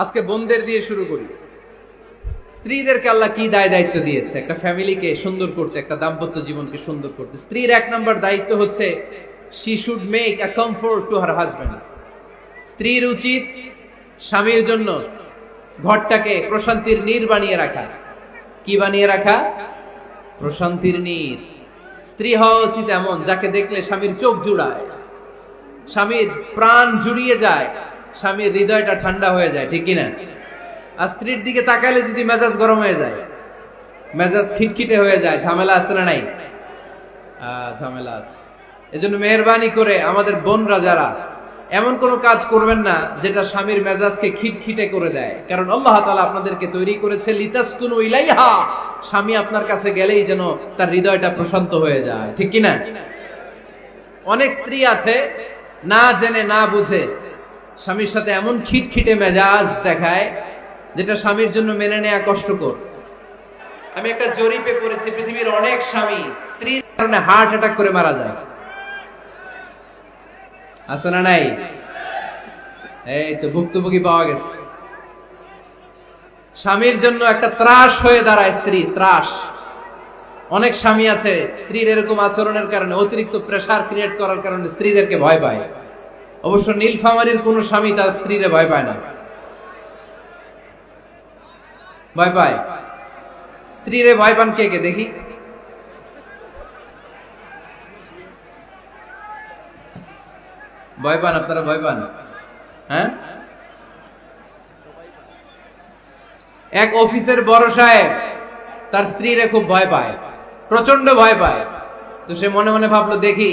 আজকে বোনদের দিয়ে শুরু করি। স্ত্রীদেরকে আল্লাহ কি দায়িত্ব দিয়েছে একটা ফ্যামিলিকে সুন্দর করতে, একটা দাম্পত্য জীবনকে সুন্দর করতে। স্ত্রীর এক নম্বর দায়িত্ব হচ্ছে she should make a comfort to her husband. স্ত্রীর উচিত স্বামীর জন্য ঘরটাকে প্রশান্তির নীড় বানিয়ে রাখা। কি বানিয়ে রাখা? প্রশান্তির নীড়। স্ত্রী হওয়া উচিত এমন যাকে দেখলে স্বামীর চোখ জুড়ায়, স্বামীর প্রাণ জুড়িয়ে যায়, স্বামীর হৃদয়টা ঠান্ডা হয়ে যায়, ঠিক কিনা? আর স্ত্রীর দিকে তাকালে যদি মেজাজ গরম হয়ে যায়, মেজাজ খিটখিটে হয়ে যায়, ঝামেলা আছে না নাই? ঝামেলা আছে। এজন্য মেহেরবানি করে আমাদের বোনরা যারা এমন কোন কাজ করবেন না যেটা স্বামীর মেজাজকে খিটখিটে করে দেয়, কারণ আল্লাহ তাআলা আপনাদেরকে তৈরি করেছে লিতাসকুনু ইলাইহা, স্বামী আপনার কাছে গেলেই যেন তার হৃদয়টা প্রশান্ত হয়ে যায়, ঠিক কিনা? অনেক স্ত্রী আছে না জেনে না বুঝে স্বামীর সাথে এমন খিটখিটে মেজাজ দেখায় যেটা স্বামীর জন্য মেনে নেওয়া কষ্টকর। আমি একটা জরিপে পড়েছি পৃথিবীর অনেক স্বামী স্ত্রীর কারণে হার্ট অ্যাটাক করে মারা যায়। আছে না নাই? এই তো ভুক্তভোগী পাওয়া গেছে। স্বামীর জন্য একটা ত্রাস হয়ে দাঁড়ায় স্ত্রী, ত্রাস। অনেক স্বামী আছে স্ত্রীর এরকম আচরণের কারণে, অতিরিক্ত প্রেসার ক্রিয়েট করার কারণে স্ত্রীদেরকে ভয় পায়। অবশ্য নীলফামারীর কোন স্বামী তার স্ত্রীরে ভয় পায় না। ভয় পায়? স্ত্রীরে ভয় পান কে কে দেখি? ভয় পান আপনারা? ভয় পান? হ্যাঁ, এক অফিসের বড় সাহেব তার স্ত্রীরে খুব ভয় পায়, প্রচন্ড ভয় পায়। তো সে মনে মনে ভাবলো, দেখি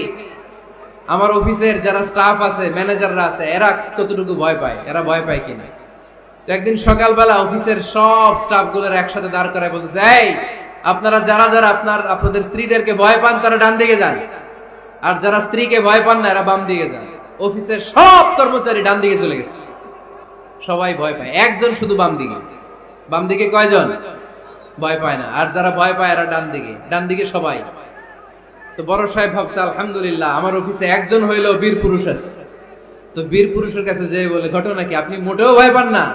আমার অফিসের যারা স্টাফ আছে, ম্যানেজাররা আছে, এরা কতটুকু ভয় পায়, এরা ভয় পায় কিনা। তো একদিন সকালবেলা অফিসের সব স্টাফ গুলোর একসাথে দাঁড় করায় বলতেছে, এই আপনারা যারা যারা আপনাদের স্ত্রীদেরকে ভয় পান তারা ডান দিকে যান, আর যারা স্ত্রীকে ভয় পান না এরা বাম দিকে যান। অফিসের সব কর্মচারী ডান দিকে চলে গেছে, সবাই ভয় পায়, একজন শুধু বাম দিকে। বাম দিকে কয়জন ভয় পায় না, আর যারা ভয় পায় এরা ডান দিকে, ডান দিকে সবাই। তো বড় সাহেব ভাবছে, আলহামদুলিল্লাহ আমার অফিসে একজন হইলেও বীর পুরুষ আছে। তো বীর পুরুষের কাছে যে বলে, ঘটনা কি, আপনি মোটেও ভয় পান না?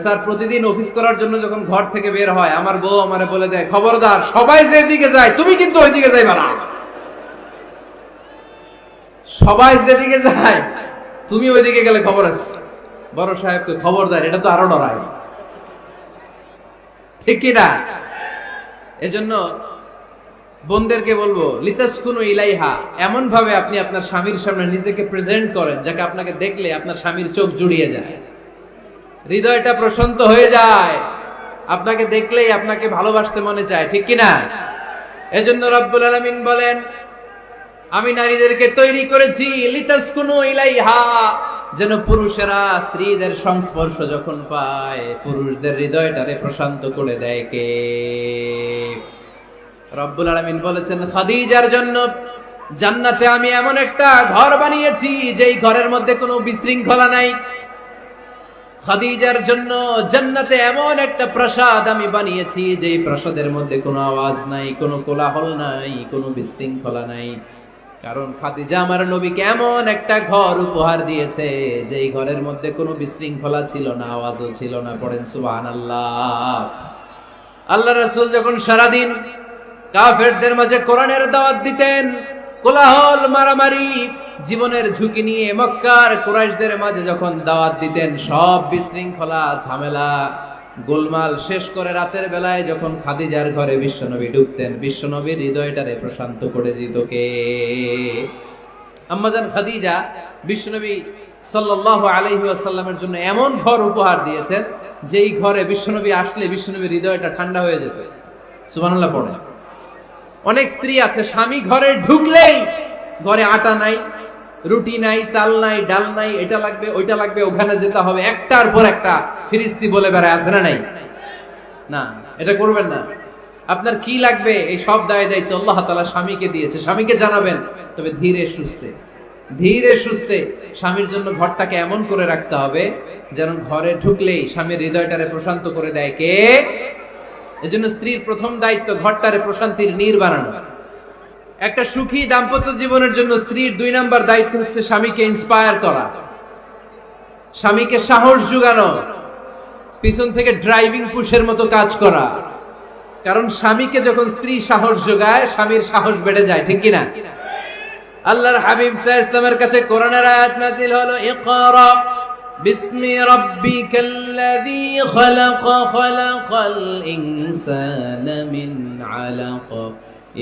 স্যার, প্রতিদিন অফিস করার জন্য যখন ঘর থেকে বের হয় আমার বউ আমারে বলে দেয়, খবরদার সবাই যেদিকে যায় তুমি কিন্তু ওইদিকে যাইবা না, সবাই যেদিকে যায় তুমি ওইদিকে গেলে খবর আছে। বড় সাহেবকে খবরদার, এটা তো আরো ডরায়, ঠিক কিনা? এজন্য বোনদেরকে বলবো, লিতাসকুনু ইলাইহা, এমন ভাবে আপনি আপনার স্বামীর সামনে নিজেকে প্রেজেন্ট করেন যাকে আপনাকে দেখলে আপনার স্বামীর চোখ জুড়িয়ে যায়, হৃদয়টা প্রশান্ত হয়ে যায়, আপনাকে দেখলেই আপনাকে ভালোবাসতে মনে চায়, ঠিক কিনা? এজন্য রব্বুল আলামিন বলেন, আমি নারীদেরকে তৈরি করেছি লিতাসকুনু ইলাইহা, যেন পুরুষেরা স্ত্রীদের সংস্পর্শ যখন পায় পুরুষদের হৃদয়টারে প্রশান্ত করে দেয় কে? রব্বুল আলামিন বলেছেন, খাদিজার জন্য জান্নাতে আমি এমন একটা ঘর বানিয়েছি যেই ঘরের মধ্যে কোনো বিশৃঙ্খলা নাই। খাদিজার জন্য জান্নাতে এমন একটা প্রাসাদ আমি বানিয়েছি যেই প্রাসাদের মধ্যে কোনো আওয়াজ নাই, কোনো কোলাহল নাই, কোনো বিশৃঙ্খলা নাই। কারণ খাদিজা আমার নবীকে এমন একটা ঘর উপহার দিয়েছে যেই ঘরের মধ্যে কোনো বিশৃঙ্খলা ছিল না, আওয়াজও ছিল না। পড়েন সুবহানাল্লাহ। আল্লাহ রাসূল যখন সারাদিন কাফেরদের মাঝে কোরআনের দাওয়াত দিতেন, কোলাহল মারামারি জীবনের ঝুঁকি নিয়ে মক্কার কুরাইশদের মাঝে যখন দাওয়াত দিতেন, সব বিশৃঙ্খলা ঝামেলা গোলমাল শেষ করে রাতের বেলায় যখন খাদিজার ঘরে বিশ্বনবী ঢুকতেন, বিশ্বনবীর হৃদয়টারে প্রশান্ত করে দিত কে? আম্মাজান খাদিজা বিশ্বনবী সাল্লাল্লাহু আলাইহি ওয়াসাল্লামের জন্য এমন ঘর উপহার দিয়েছেন যেই ঘরে বিশ্বনবী আসলে বিশ্বনবীর হৃদয়টা ঠান্ডা হয়ে যেত। সুবহানাল্লাহ পড়ে। অনেক স্ত্রী আছে স্বামী ঘরে ঢুকলেই ঘরে আটা নাই, রুটি নাই, চাল নাই, ডাল নাই, এটা লাগবে ওইটা লাগবে, ওখানে যেতে হবে, একটার পর একটা ফিরিস্তি বলে বেড়ায়, আছে না নাই? না, এটা করবেন না। আপনার কি লাগবে এই সব দায়িত্ব আল্লাহ তাআলা স্বামীকে দিয়েছে, স্বামীকে জানাবেন। তবে ধীরে সুস্থে, ধীরে সুস্থে স্বামীর জন্য ঘরটাকে এমন করে রাখতে হবে যেন ঘরে ঢুকলেই স্বামীর হৃদয়টারে প্রশান্ত করে দেয় কে? এজন্য স্ত্রীর প্রথম দায়িত্ব ঘরটারে প্রশান্তির নীড় বানানো। একটা সুখী দাম্পত্য জীবনের জন্য স্ত্রীর 2 নাম্বার দায়িত্ব হচ্ছে স্বামীকে ইন্সপায়ার করা, স্বামীকে সাহস যোগানো। পিছন থেকে ড্রাইভিং পুশের মতো কাজ করা। কারণ স্বামীকে যখন স্ত্রী সাহস যোগায়, স্বামীর সাহস বেড়ে যায়, ঠিক কিনা? আল্লাহর হাবিব সাল্লাল্লাহু আলাইহি ওয়াসাল্লামের কাছে কোরআনের আয়াত নাযিল হলো, ইকরা বিসমি রাব্বিকাল্লাযী খালাক, খালাকাল ইনসানা মিন আলাক,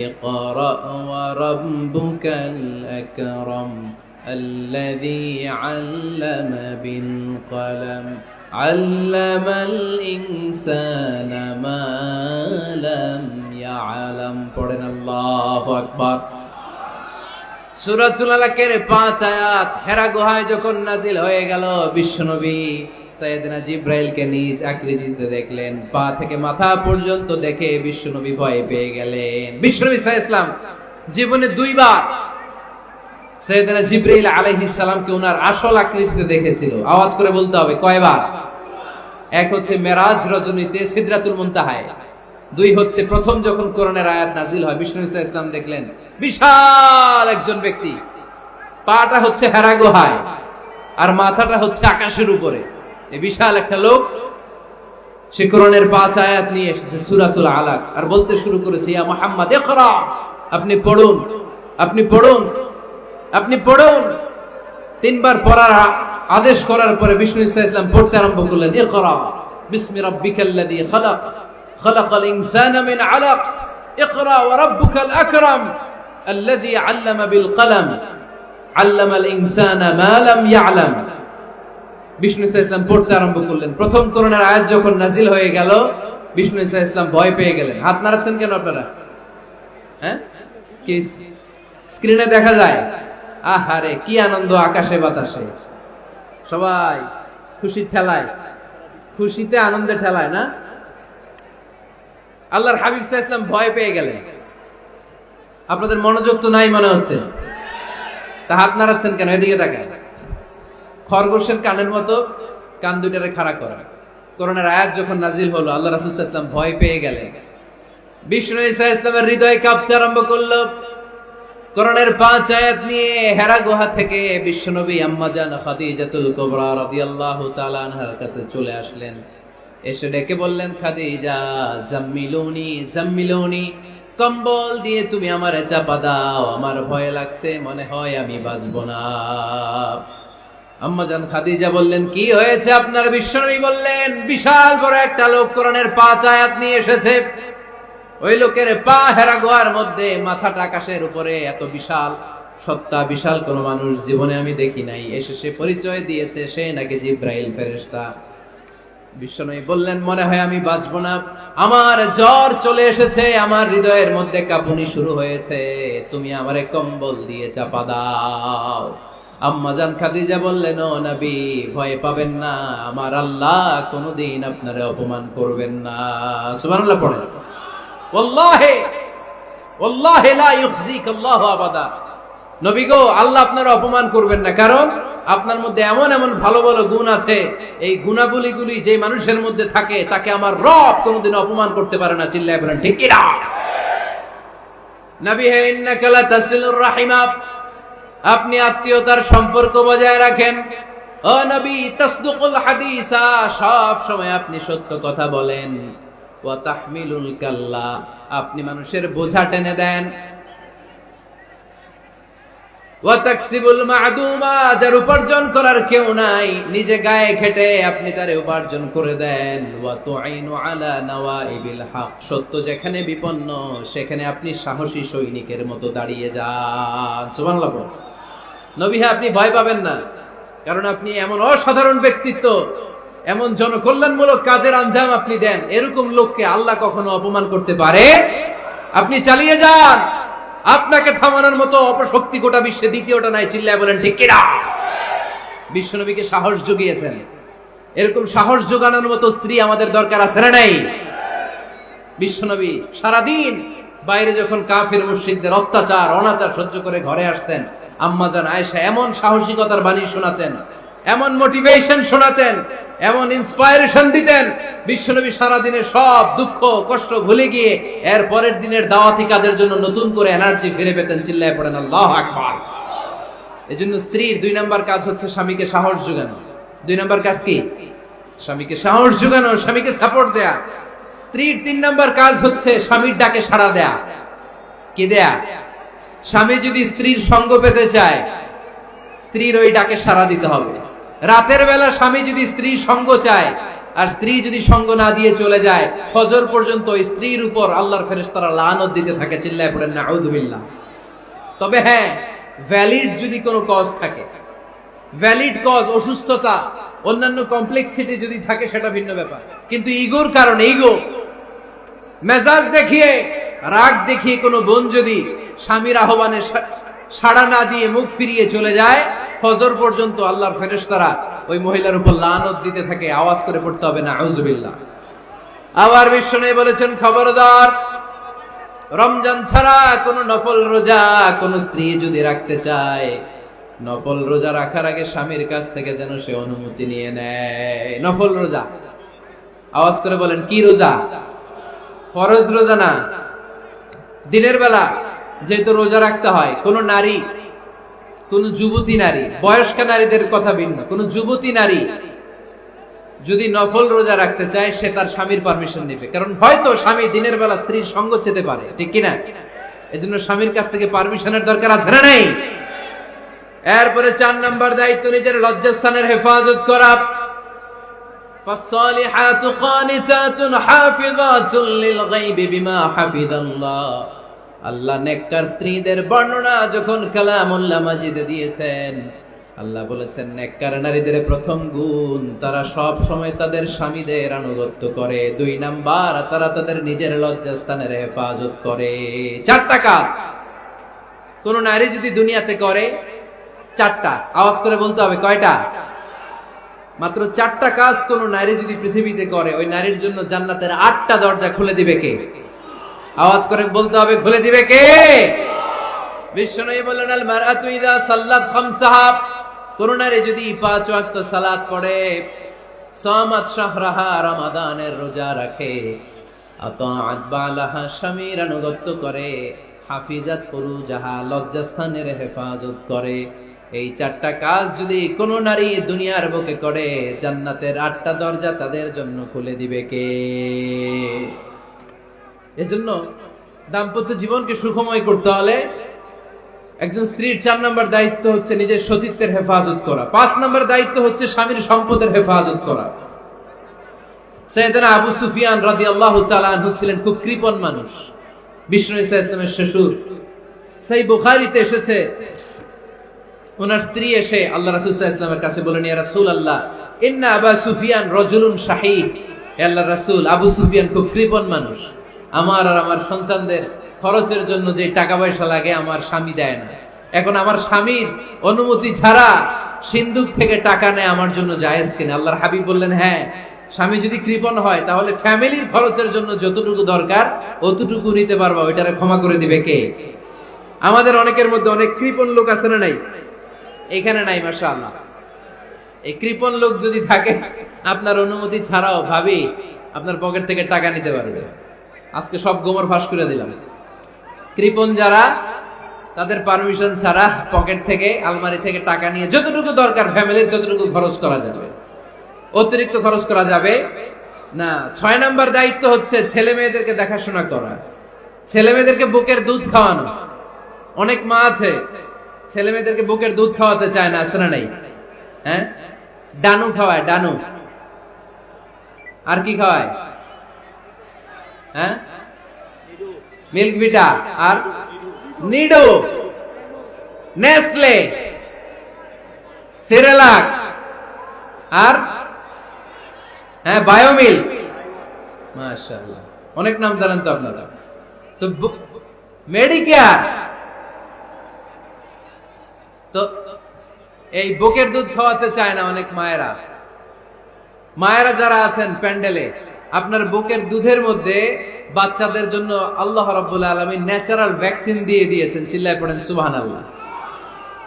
ইকরা ওয়া রাব্বুকাল আকরাম আল্লাযী আল্লামা বিল কলম আল্লামাল ইনসানা মা লাম ইয়ালাম। পড়েন আল্লাহু আকবার। সূরাতুল আলাকের 5 আয়াত হেরা গুহায় যখন নাজিল হয়ে গেল, বিশ্বনবী সাইয়েদনা জিবরাইলকে নিজ আকৃতিতে দেখলেন। পা থেকে মাথা পর্যন্ত দেখে বিশ্বনবী ভয় পেয়ে গেলেন। বিশ্বনবী সাল্লাল্লাহু আলাইহি ওয়াসাল্লাম জীবনে 2 বার সাইয়েদনা জিবরাইল আলাইহিস সালামকে ওনার আসল আকৃতিতে দেখেছিল। আওয়াজ করে বলতে হবে কয়বার? এক হচ্ছে মেরাজ রজনীতে সিদরাতুল মুনতাহায়, 2 হচ্ছে প্রথম যখন কোরআনের আয়াত নাজিল হয়, বিষ্ণু ইসা ইসলাম দেখলেন বিশাল একজন ব্যক্তি, পাটা হচ্ছে হেরা গুহায় আর মাথাটা হচ্ছে আকাশের উপরে। এই বিশাল একটা লোক সে কোরআনের 5 আয়াত নিয়ে এসেছে সূরাতুল আলাক, আর বলতে শুরু করেছে, ইয়া মুহাম্মদ ইকরা, আপনি পড়ুন, আপনি পড়ুন, আপনি পড়ুন। 3 বার পড়ার আদেশ করার পরে বিষ্ণু ইসা ইসলাম পড়তে আরম্ভ করলেন, ইকরা বিসমি রাব্বিকাল্লাযী খালাক, খালাকাল ইনসানা মিন আলাক, ইকরা ওয়া রাব্বুকাল আকরাম আল্লাযী আল্লামা বিল কলম আল্লামাল ইনসানা মা লাম ইয়ালাম। বিষ্ণু ইসা ইসলাম পড়তে আরম্ভ করলেন। প্রথম কোরআনের আয়াত যখন নাজিল হয়ে গেল, বিষ্ণু ইসা ইসলাম ভয় পেয়ে গেলেন। হাত নাড়াচ্ছেন কেন আপনারা? হ্যাঁ, কি স্ক্রিনে দেখা যায়? আহারে কি আনন্দ আকাশে বাতাসে, সবাই খুশির ঠেলায়, খুশিতে আনন্দে ঠেলায় না? আল্লাহর হাবিব সাল্লাল্লাহু আলাইহি ওয়াসাল্লাম ভয় পেয়ে গেলেন। আপনাদের মনোযোগ তো নাই মনে হচ্ছে, তা হাত নাড়াচ্ছেন কেন? এদিকে তাকায়। খরগোশের কানের মতো কান দুইটারে খাড়া করা। কোরআনের আয়াত যখন নাজিল হলো, আল্লাহ রাসূল সাল্লাল্লাহু আলাইহি ওয়াসাল্লাম ভয় পেয়ে গেলেন। বিষ্ণু ঈসা ইসলামের হৃদয় কাঁপতে আরম্ভ করলো। কোরআনের 5 আয়াত নিয়ে হেরা গুহা থেকে বিশ্বনবী আম্মা জান খাদিজাতুল কুবরা রাদিয়াল্লাহু তাআলা আনহার কাছে চলে আসলেন। এসে ডেকে বললেন, খাদিজা জাম্মিলুনি জাম্মিলুনি, কম্বল দিয়ে তুমি আমারে চাপা দাও, আমার ভয় লাগছে, মনে হয় আমি বাঁচবো না। আম্মা জান খাদিজা বললেন, কি হয়েছে আপনার? বিশ্বনবী বললেন, বিশাল বড় একটা লোক কোরআনের 5 আয়াত নিয়ে এসেছে। ওই লোকের পা হেরা গুহার মধ্যে, মাথাটা আকাশের উপরে, এত বিশাল সত্তা, বিশাল কোন মানুষ জীবনে আমি দেখি নাই। এসে সে পরিচয় দিয়েছে সে নাকি জিবরাইল ফেরেশতা। বিশ্বনবী বললেন, মনে হয় আমি বাঁচবো না, আমার জ্বর চলে এসেছে, আমার হৃদয়ের মধ্যে কাঁপুনি শুরু হয়েছে, তুমি আমারে কম্বল দিয়ে চাপা দাও। আম্মা জান খাদিজা বললেন, ও নবী ভয় পাবেন না, আমার আল্লাহ কোনোদিন আপনারে অপমান করবেন না। সুবহানাল্লাহ পড়েন। ওয়াল্লাহি ওয়াল্লাহি লা ইউখজিকাল্লাহু আবাদা। নবী গো, আল্লাহ আপনারা অপমান করবেন না, কারণ আপনার মধ্যে এমন এমন ভালো ভালো গুণ আছে, এই গুণাবলীগুলি যে মানুষের মধ্যে থাকে তাকে আমার রব কোনোদিন অপমান করতে পারে না। চিল্লায় বলেন ঠিক কি না? নবী হে, ইন্নাকা লা তাসিলুর রাহিমা, আপনি আত্মীয়তার সম্পর্ক বজায় রাখেন। ও নবী, তাসদুকুল হাদিসা, সব সময় আপনি সত্য কথা বলেন। ওয়া তাহমিলুল কাল্লা, আপনি মানুষের বোঝা টেনে দেন। ওয়া তাকসিবুল মা'দুমা, যার উপার্জন করার কেউ নাই, নিজে গায়ে খেটে আপনি তারে উপার্জন করে দেন। ওয়া তুঈনু আলা নাওয়াইবিল হক, সত্য যেখানে বিপন্ন সেখানে আপনি সাহসী সৈনিকের মতো দাঁড়িয়ে যান। সুবহানাল্লাহ। নবী, আপনি ভয় পাবেন না, কারণ আপনি এমন অসাধারণ ব্যক্তিত্ব, এমন জনকল্যাণমূলক কাজের আঞ্জাম আপনি দেন, এরকম লোককে আল্লাহ কখনো অপমান করতে পারে? আপনি চালিয়ে যান, আপনাকে থামানোর মতো অপশক্তি গোটা বিশ্বে দ্বিতীয়টা নাই। চিল্লায় বলেন ঠিক কি না? বিশ্বনবীকে সাহস জুগিয়েছেন, এরকম সাহস জোগানোর মতো স্ত্রী আমাদের দরকার আছে না নাই? বিশ্বনবী সারাদিন বাইরে যখন কাফির মুশরিকদের অত্যাচার অনাচার সহ্য করে ঘরে আসতেন, আম্মা জান আয়েশা এমন সাহসিকতার বাণী শোনাতেন, এমন মোটিভেশন শোনাতেন, এমন ইন্সপায়ারেশন দিতেন, বিশ্বনবী সারাদিনের সব দুঃখ কষ্ট ভুলে গিয়ে এর পরের দিনের দাওয়াতি কাজের জন্য নতুন করে এনার্জি ফিরে পেতেন। চিল্লায় পড়েন আল্লাহু আকবার। এজন্য স্ত্রীর 2 নাম্বার কাজ হচ্ছে স্বামীকে সাহস যোগানো। 2 নাম্বার কাজ কি? স্বামীকে সাহস যোগানো, স্বামীকে সাপোর্ট দেয়া। স্ত্রীর 3 নাম্বার কাজ হচ্ছে স্বামীর ডাকে সাড়া দেয়া। কি দেয়া? স্বামী যদি স্ত্রীর সঙ্গ পেতে চায়, স্ত্রীর ওই ডাকে সাড়া দিতে হবে। রাতের বেলা স্বামী যদি স্ত্রীর সঙ্গ চায়, আর স্ত্রী যদি সঙ্গ না দিয়ে চলে যায়, ফজর পর্যন্ত স্ত্রীর উপর আল্লাহর ফেরেশতারা লানত দিতে থাকে। চিল্লায় পড়েন নাউযুবিল্লাহ। তবে হ্যাঁ, ভ্যালিড যদি কোনো কজ থাকে, ভ্যালিড কজ, অসুস্থতা, অন্যান্য কমপ্লেক্সিটি যদি থাকে, সেটা ভিন্ন ব্যাপার। কিন্তু ইগোর কারণে, ইগো, মেজাজ দেখিয়ে, রাগ দেখিয়ে কোনো বোন যদি স্বামীর আহ্বানে সাড়া না দিয়ে মুখ ফিরিয়ে চলে যায়, ফজর পর্যন্ত আল্লাহর ফেরেশতারা ওই মহিলার উপর লানত দিতে থাকে। আওয়াজ করে পড়তে হবে নাউযুবিল্লাহ। আবার বিশ্বনবী বলেছেন, খবরদার, রমজান ছাড়া কোন নফল রোজা কোন স্ত্রী যদি রাখতে চায়, নফল রোজা রাখার আগে স্বামীর কাছ থেকে যেন সে অনুমতি নিয়ে নেয়। নফল রোজা, আওয়াজ করে বলেন, কি রোজা? ফরজ রোজা না। দিনের বেলা যেহেতু রোজা রাখতে হয়, কোন নারী, কোন যুবতী নারী, বয়স্ক নারীদের কথা ভিন্ন, কোন যুবতী নারী যদি নফল রোজা রাখতে চায়, সে তার স্বামীর পারমিশন নেবে। কারণ হয়তো স্বামী দিনের বেলা স্ত্রীর সঙ্গ চেতে পারে, ঠিক কিনা? এজন্য স্বামীর কাছ থেকে পারমিশনের দরকার আছে না নাই? এরপরে 4 নাম্বার দায়িত্ব, নিজের লজ্জাস্থানের হেফাজত করা। فالصالحات قانتات حافظات للغيب بما حفظ الله। আল্লাহ নেককার স্ত্রীদের বর্ণনা যখন কালামুল্লাহ মাজিদে দিয়েছেন, আল্লাহ বলেছেন নেককার নারীদের প্রথম গুণ, তারা সব সময় তাদের স্বামীদের আনুগত্য করে। 2 নাম্বার, তারা তাদের নিজের লজ্জাস্থানের হেফাজত করে। 4টা কাজ কোন নারী যদি দুনিয়াতে করে, 4টা, আওয়াজ করে বলতে হবে, কয়টা? মাত্র 4টা কাজ কোন নারী যদি পৃথিবীতে করে, ওই নারীর জন্য জান্নাতের 8টা দরজা খুলে দিবে কে? আওয়াজ করে বলতে হবে, খুলে দিবে কে? বিশ্বনবী বললেন, আল মারআতু ইযা সাল্লাত খামসাহা, কোন নারী যদি 5 ওয়াক্ত সালাত পড়ে, সামাত শাহরাহা, রমাদানের রোজা রাখে, আতাআত বালাহা, স্বামীর আনুগত্য করে, হাফিজাত ফুরুজাহা, লজ্জাস্থানের হেফাজত করে, এই 4টা কাজ যদি কোন নারী দুনিয়ার বুকে করে, জান্নাতের 8টা দরজা তাদের জন্য খুলে দিবে কে? এজন্য দাম্পত্য জীবনকে সুখময় করতে হলে একজন স্ত্রীর 4 নাম্বার দায়িত্ব হচ্ছে নিজের সতীত্বের হেফাজত করা। 5 নাম্বার দায়িত্ব হচ্ছে স্বামীর সম্পদের হেফাজত করা। সাইয়েদনা আবু সুফিয়ান রাদিয়াল্লাহু তাআলা আনহু ছিলেন খুব কৃপণ মানুষ, বিষ্ণু ইসা ইসলামের শ্বশুর। সহিহ বুখারীতে এসেছে, ওনার স্ত্রী এসে আল্লাহ রাসূল সাল্লাল্লাহু আলাইহি ওয়াসাল্লামের কাছে বলেন, ইয়া রাসূলুল্লাহ, ইন্না আবা সুফিয়ান রাজুলুন শাহীহ। হে আল্লাহর রাসূল, আবু সুফিয়ান খুব কৃপণ মানুষ, আমার আর আমার সন্তানদের খরচের জন্য যে টাকা পয়সা লাগে আমার স্বামী দেয় না। এখন আমার স্বামীর অনুমতি ছাড়া সিন্ধুক থেকে টাকা নেয় আমার জন্য জায়েজ কিনা? আল্লাহর হাবিব বললেন, হ্যাঁ, স্বামী যদি কৃপণ হয় তাহলে ফ্যামিলির খরচের জন্য যতটুকু দরকার অতটুকু নিতে পারবা, ওইটারে ক্ষমা করে দিবে কে? আমাদের অনেকের মধ্যে অনেক কৃপণ লোক আছে না নাই? এখানে নাই, মাশাআল্লাহ। এই কৃপণ লোক যদি থাকে, আপনার অনুমতি ছাড়াও ভাবি আপনার পকেট থেকে টাকা নিতে পারবে। আজকে সব গোমর ফাঁস করে দিলাম। কৃপণ যারা, তাদের পারমিশন ছাড়া পকেট থেকে, আলমারি থেকে টাকা নিয়ে যতটুকু দরকার ফ্যামিলির ততটুকু খরচ করা যাবে, অতিরিক্ত খরচ করা যাবে না। 6 নাম্বার দায়িত্ব হচ্ছে ছেলে মেয়েদেরকে দেখাশোনা করা, ছেলে মেয়েদেরকে বুকের দুধ খাওয়ানো। অনেক মা আছে ছেলে মেয়েদেরকে বুকের দুধ খাওয়াতে চায় না, আছে না নাই? হ্যাঁ, ডানু খাওয়ায়, ডানু। আর কি খাওয়ায়? হ্যাঁ, মিল্ক ভিটা, আর নিডো, নেসলে, সেরেলাক, আর হ্যাঁ বায়োমিল্ক। মাশাআল্লাহ, অনেক নাম জানেন তো আপনারা। তো মেডিকেয়ার, তো এই বুকের দুধ খাওয়াতে চায় না অনেক মায়েরা। মায়েরা যারা আছেন প্যান্ডেলে, আপনার বুকের দুধের মধ্যে বাচ্চাদের জন্য আল্লাহ রাব্বুল আলামিন ন্যাচারাল ভ্যাকসিন দিয়ে দিয়েছেন। চিল্লায় পড়েন সুবহানাল্লাহ।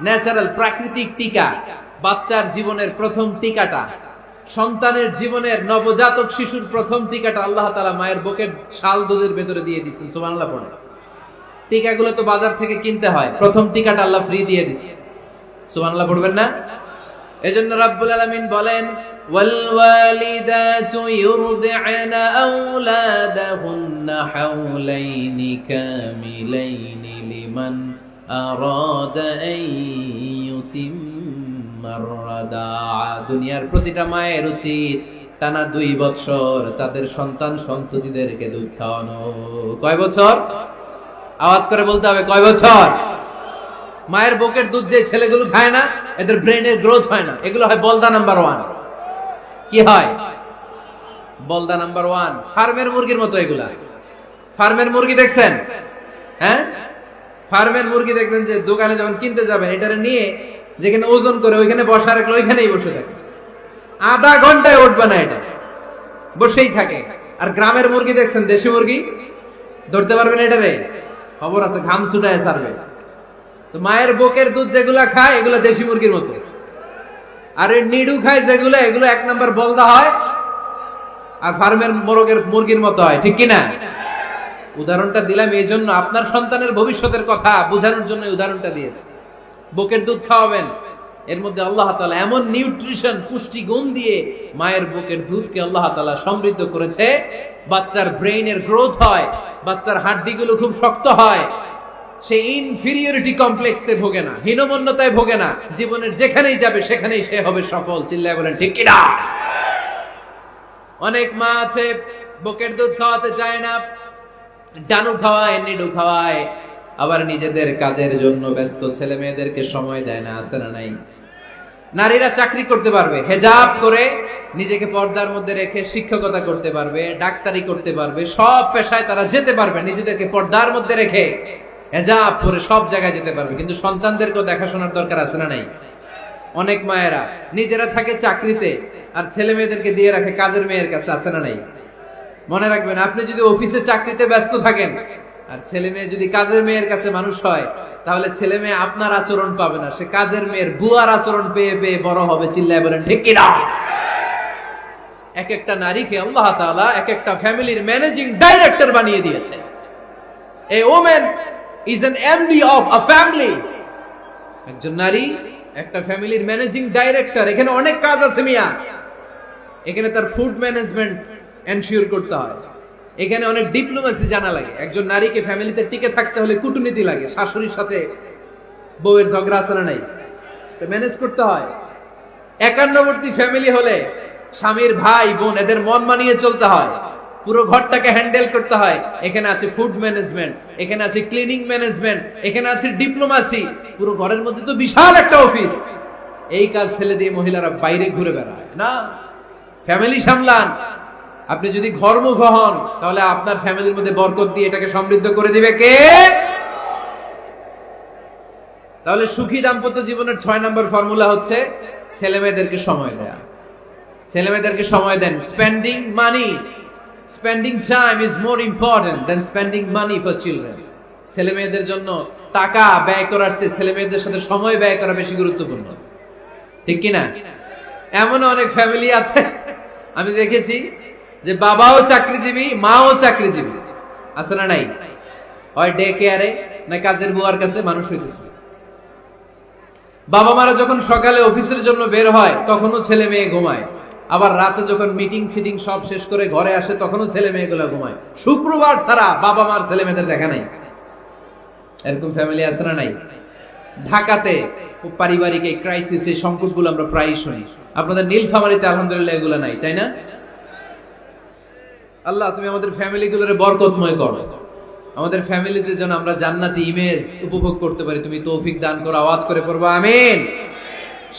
ন্যাচারাল, প্রাকৃতিক টিকা, বাচ্চার জীবনের প্রথম টিকাটা, সন্তানের জীবনের নবজাতক শিশুর প্রথম টিকাটা আল্লাহ তাআলা মায়ের বুকের শাল দুধের ভেতরে দিয়ে দিয়েছেন। সুবহানাল্লাহ পড়েন। টিকাগুলো তো বাজার থেকে কিনতে হয়, প্রথম টিকাটা আল্লাহ ফ্রি দিয়ে দিয়েছে। সুবহানাল্লাহ পড়বেন না? এজন্য রাব্বুল আলামিন বলেন ওয়াল ওয়ালিদাতু ইউরদি'না আওলাদাহুন্না হাওলাইনি কামিলাইনি লিমান আরাদা আন ইউতিম্মার রাদা'a। দুনিয়ার প্রতিটা মায়ের উচিত টানা 2 বছর তাদের সন্তান সন্ততিদেরকে দুধ খাওয়ানো। কয় বছর? আওয়াজ করে বলতে হবে, কয় বছর? মায়ের বুকের দুধ যে ছেলেগুলো খায় না, এদের ব্রেনের গ্রোথ হয় না, এগুলো হয় বলদা নাম্বার 1। কি হয়? বলদা নাম্বার 1। ফার্মের মুরগির মতো এগুলা। ফার্মের মুরগি দেখছেন? হ্যাঁ, ফার্মের মুরগি দেখবেন যে দোকানে যখন কিনতে যাবেন, এটারে নিয়ে যেখানে ওজন করে ওইখানে বসা রাখলে ওইখানেই বসে থাকে, আধা ঘন্টায় উঠবে না, এটা বসেই থাকে। আর গ্রামের মুরগি দেখছেন, দেশি মুরগি, ধরতে পারবেন এটারে? খবর আছে, ঘাম ছুটায় ছাড়বে। তো মায়ের বুকের দুধ যেগুলা খায় এগুলা দেশি মুরগির মতো, আর এই নিডু খায় যেগুলো, এগুলো 1 নাম্বার বলদা হয়, আর ফার্মের মুরগির মতো হয়। ঠিক কিনা? উদাহরণটা দিলাম এই জন্য, আপনার সন্তানের ভবিষ্যতের কথা বোঝানোর জন্য উদাহরণটা দিয়েছি। বুকের দুধ খাওয়াবেন, এর মধ্যে আল্লাহ তাআলা এমন নিউট্রিশন, পুষ্টি গুণ দিয়ে মায়ের বুকের দুধকে আল্লাহ তাআলা সমৃদ্ধ করেছে, বাচ্চার ব্রেইনের গ্রোথ হয়, বাচ্চার হাড্ডিগুলো খুব শক্ত হয়, সে ইনফিরিয়রিটি কমপ্লেক্সে ভোগে না, হীনমন্যতায় ভোগে না, জীবনের যেখানেই যাবে সেখানেই সে হবে সফল। চিল্লায় বলেন ঠিক কিনা? অনেক মা আছে বুকের দুধ খাওয়াতে চায় না, ডানু খাওয়ায়, নিডু খাওয়ায়, আবার নিজেদের কাজের জন্য ব্যস্ত, ছেলে মেয়েদেরকে সময় দেয় না। আছে না নাই? নারীরা চাকরি করতে পারবে, হেজাব করে নিজেকে পর্দার মধ্যে রেখে শিক্ষকতা করতে পারবে, ডাক্তারি করতে পারবে, সব পেশায় তারা যেতে পারবে, নিজেদেরকে পর্দার মধ্যে রেখে হেজাব করে সব জায়গায় যেতে পারবে। কিন্তু সন্তানদেরকেও দেখাশোনার দরকার আছে না নাই? অনেক মায়েরা নিজেরা থাকে চাকরিতে আর ছেলে মেয়েদেরকে দিয়ে রাখে কাজের মেয়ের কাছে। আছে না নাই? মনে রাখবেন, আপনি যদি অফিসে চাকরিতে ব্যস্ত থাকেন আর ছেলে মেয়ে যদি কাজের মেয়ের কাছে মানুষ হয়, তাহলে ছেলে মেয়ে আপনার আচরণ পাবে না, সে কাজের মেয়ের বুয়ার আচরণ পেয়ে পেয়ে বড় হবে। চিল্লায় বলেন ঠিক কিনা? এক একটা নারীকে আল্লাহ তাআলা এক একটা ফ্যামিলির ম্যানেজিং ডাইরেক্টর বানিয়ে দিয়েছে। A woman is an MD of a family. একজন নারী একটা ফ্যামিলির ম্যানেজিং ডাইরেক্টর। এখানে অনেক কাজ আছে মিয়া। এখানে তার ফুড ম্যানেজমেন্ট এনশিওর করতে হয়, এখানে অনেক ডিপ্লোমেসি জানা লাগে। একজন নারীকে ফ্যামিলিতে টিকে থাকতে হলে কূটনীতি লাগে, শাশুড়ির সাথে বউয়ের ঝগড়া আছে না নাই, ম্যানেজ করতে হয়। একান্নবর্তী ফ্যামিলি হলে স্বামীর ভাই বোন এদের মন মানিয়ে চলতে হয়, পুরো ঘরটাকে হ্যান্ডেল করতে হয়। এখানে আছে ফুড ম্যানেজমেন্ট, এখানে আছে ক্লিনিং ম্যানেজমেন্ট, এখানে আছে ডিপ্লোমাসি। পুরো ঘরের মধ্যে তো বিশাল একটা অফিস। এই কাজ ফেলে দিয়ে মহিলারা বাইরে ঘুরে বেড়ায় না। ফ্যামিলি সামলান। আপনি যদি ঘরমুখ হন, তাহলে আপনার ফ্যামিলির মধ্যে বরকত দিয়ে এটাকে সমৃদ্ধ করে দিবে কে? তাহলে সুখী দাম্পত্য জীবনের 6 নম্বর ফর্মুলা হচ্ছে ছেলে মেয়েদেরকে সময় দেয়া। ছেলে মেয়েদেরকে সময় দেন। Spending money, spending time is more important than spending money for children. ছেলে মেয়েদের জন্য টাকা ব্যয় করার চেয়ে ছেলে মেয়েদের সাথে সময় ব্যয় করা বেশি গুরুত্বপূর্ণ। ঠিক কিনা? এমন অনেক ফ্যামিলি আছে আমি দেখেছি যে বাবাও চাকরিজীবী, মাও চাকরিজীবী। আছে না নাই? হয় ডে কেয়ারে না কাজের বুয়ার কাছে মানুষ হইতেছে। বাবা মারা যখন সকালে অফিসের জন্য বের হয় তখনও ছেলে মেয়ে ঘুমায়, আবার রাতে যখন মিটিং সিটিং সব শেষ করে ঘরে আসে তখনও ছেলে মেয়েগুলো ঘুমায়। শুক্রবার ছাড়া বাবা মার ছেলে মেয়েদের দেখা নাই। এরকম ফ্যামিলি আছে না নাই? ঢাকাতে পারিবারিক এই ক্রাইসিস, এই সংকটগুলো আমরা প্রায়ই শুনি। আপনাদের নীলফামারীতে আলহামদুলিল্লাহ এগুলো নাই, তাই না? আল্লাহ তুমি আমাদের ফ্যামিলিগুলোরে বরকতময় করো, আমাদের ফ্যামিলিতে যেন আমরা জান্নাতি ইমেজ উপভোগ করতে পারি, তুমি তৌফিক দান করো। আওয়াজ করে পড়বো আমিন।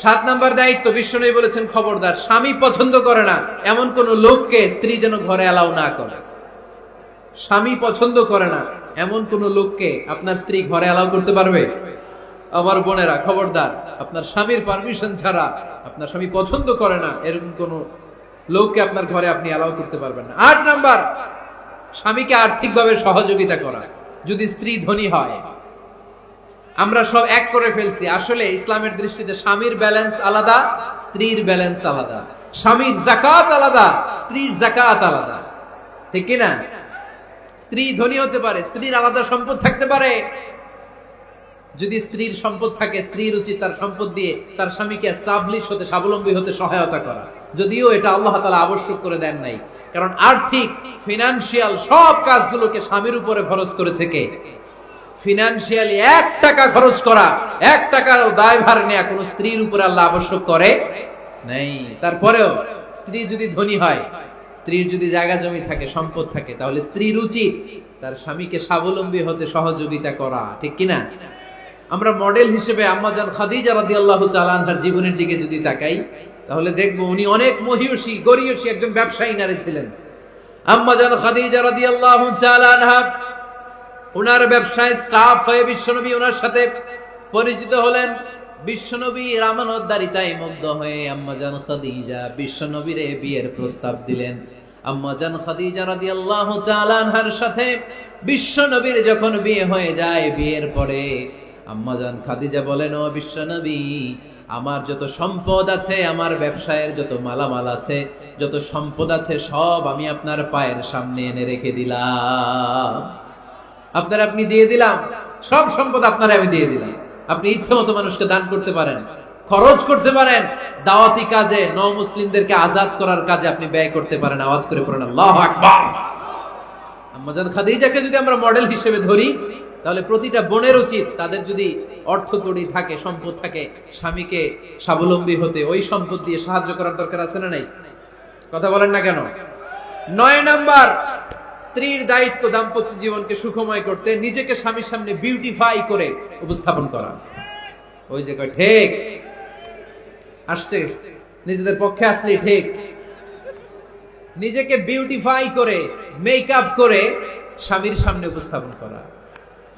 7 নম্বর দায়িত্ব, বিশ্বনবী বলেছেন খবরদার, স্বামী পছন্দ করে না এমন কোন লোককে স্ত্রী যেন ঘরে অ্যালাউ না করে। স্বামী পছন্দ করে না এমন কোন লোককে আপনার স্ত্রী ঘরে অ্যালাউ করতে পারবে? আমার বোনেরা খবরদার, আপনার স্বামীর পারমিশন ছাড়া, আপনার স্বামী পছন্দ করে না এরকম কোন লোককে আপনার ঘরে আপনি অ্যালাউ করতে পারবেন না। 8 নাম্বার, স্বামীকে আর্থিকভাবে সহযোগিতা করা। যদি স্ত্রী ধনী হয়, আমরা সব এক করে ফেলছি, আসলে ইসলামের দৃষ্টিতে স্বামীর ব্যালেন্স আলাদা, স্ত্রীর ব্যালেন্স আলাদা। স্বামীর যাকাত আলাদা, স্ত্রীর যাকাত আলাদা। ঠিক কি না? স্ত্রী ধনী হতে পারে, স্ত্রীর আলাদা সম্পদ থাকতে পারে, যদি স্ত্রীর সম্পদ থাকে, স্ত্রীর উচিত তার সম্পদ দিয়ে তার স্বামীকে এস্টাবলিশ হতে, স্বাবলম্বী হতে সহায়তা করা। যদিও এটা আল্লাহ তাআলা আবশ্যক করে দেন নাই, কারণ আর্থিক ফিনান্সিয়াল সব কাজগুলোকে স্বামীর উপরে খরচ করেছে কে? ফিনান্সিয়ালি 1 টাকা খরচ করা, 1 টাকার দায়ভার নেওয়া কোন স্ত্রীর উপরে আল্লাহ আবশ্যক করে নাই। তারপরেও স্ত্রী যদি ধনী হয়, স্ত্রীর যদি জায়গা জমি থাকে, সম্পদ থাকে, তাহলে স্ত্রীর উচিত তার স্বামীকে স্বাবলম্বী হতে সহযোগিতা করা, ঠিক কিনা? আমরা মডেল হিসেবে আম্মাজান খাদিজা রাদিয়াল্লাহু তাআলা আনহার জীবনের দিকে যদি তাকাই, তাহলে দেখব উনি অনেক মহিয়সী, গরিয়সী একজন ব্যবসায়ী নারী ছিলেন। আম্মাজান খাদিজা রাদিয়াল্লাহু তাআলা আনহা ওনার ব্যবসায় স্টাফ হয়ে বিশ্বনবী ওনার সাথে পরিচিত হলেন। বিশ্বনবীর আমানতদারিতায় মুগ্ধ হয়ে আম্মাজান খাদিজা বিশ্বনবীর বিয়ের প্রস্তাব দিলেন। আম্মাজান খাদিজা রাদিয়াল্লাহু তাআলা আনহার সাথে বিশ্বনবীর যখন বিয়ে হয়ে যায়, বিয়ের পরে আম্মাজান খাদিজা বলেন, ও বিশ্বনবী, আমার যত সম্পদ আছে, আমার ব্যবসায়ের যত মালামাল আছে, যত সম্পদ আছে, সব আমি আপনার পায়ের সামনে এনে রেখে দিলাম। আপনি দিয়ে দিলাম, সব সম্পদ আপনার আমি দিয়ে দিলাম। আপনি ইচ্ছে মতো মানুষকে দান করতে পারেন, খরচ করতে পারেন, দাওয়াতি কাজে, মুসলিমদেরকে আজাদ করার কাজে আপনি ব্যয় করতে পারেন। আওয়াজ করে পড়েন আল্লাহু আকবার। আম্মাজান খাদিজাকে যদি আমরা মডেল হিসেবে ধরি, তাহলে প্রতিটা বোনের উচিত তাদের যদি অর্থ কড়ি থাকে, সম্পদ থাকে, স্বামীকে স্বাবলম্বী হতে ওই সম্পদ দিয়ে সাহায্য করার দরকার আছে না নাই? কথা বলেন না কেন? 9 নাম্বার, স্ত্রীর দায়িত্ব দাম্পত্য জীবনকে সুখময় করতে নিজেকে স্বামীর সামনে বিউটিফাই করে উপস্থাপন করা। ওই যে কয় ঠিক আসছে, নিজেদের পক্ষে আসলেই ঠিক। নিজেকে বিউটিফাই করে, মেকআপ করে স্বামীর সামনে উপস্থাপন করা।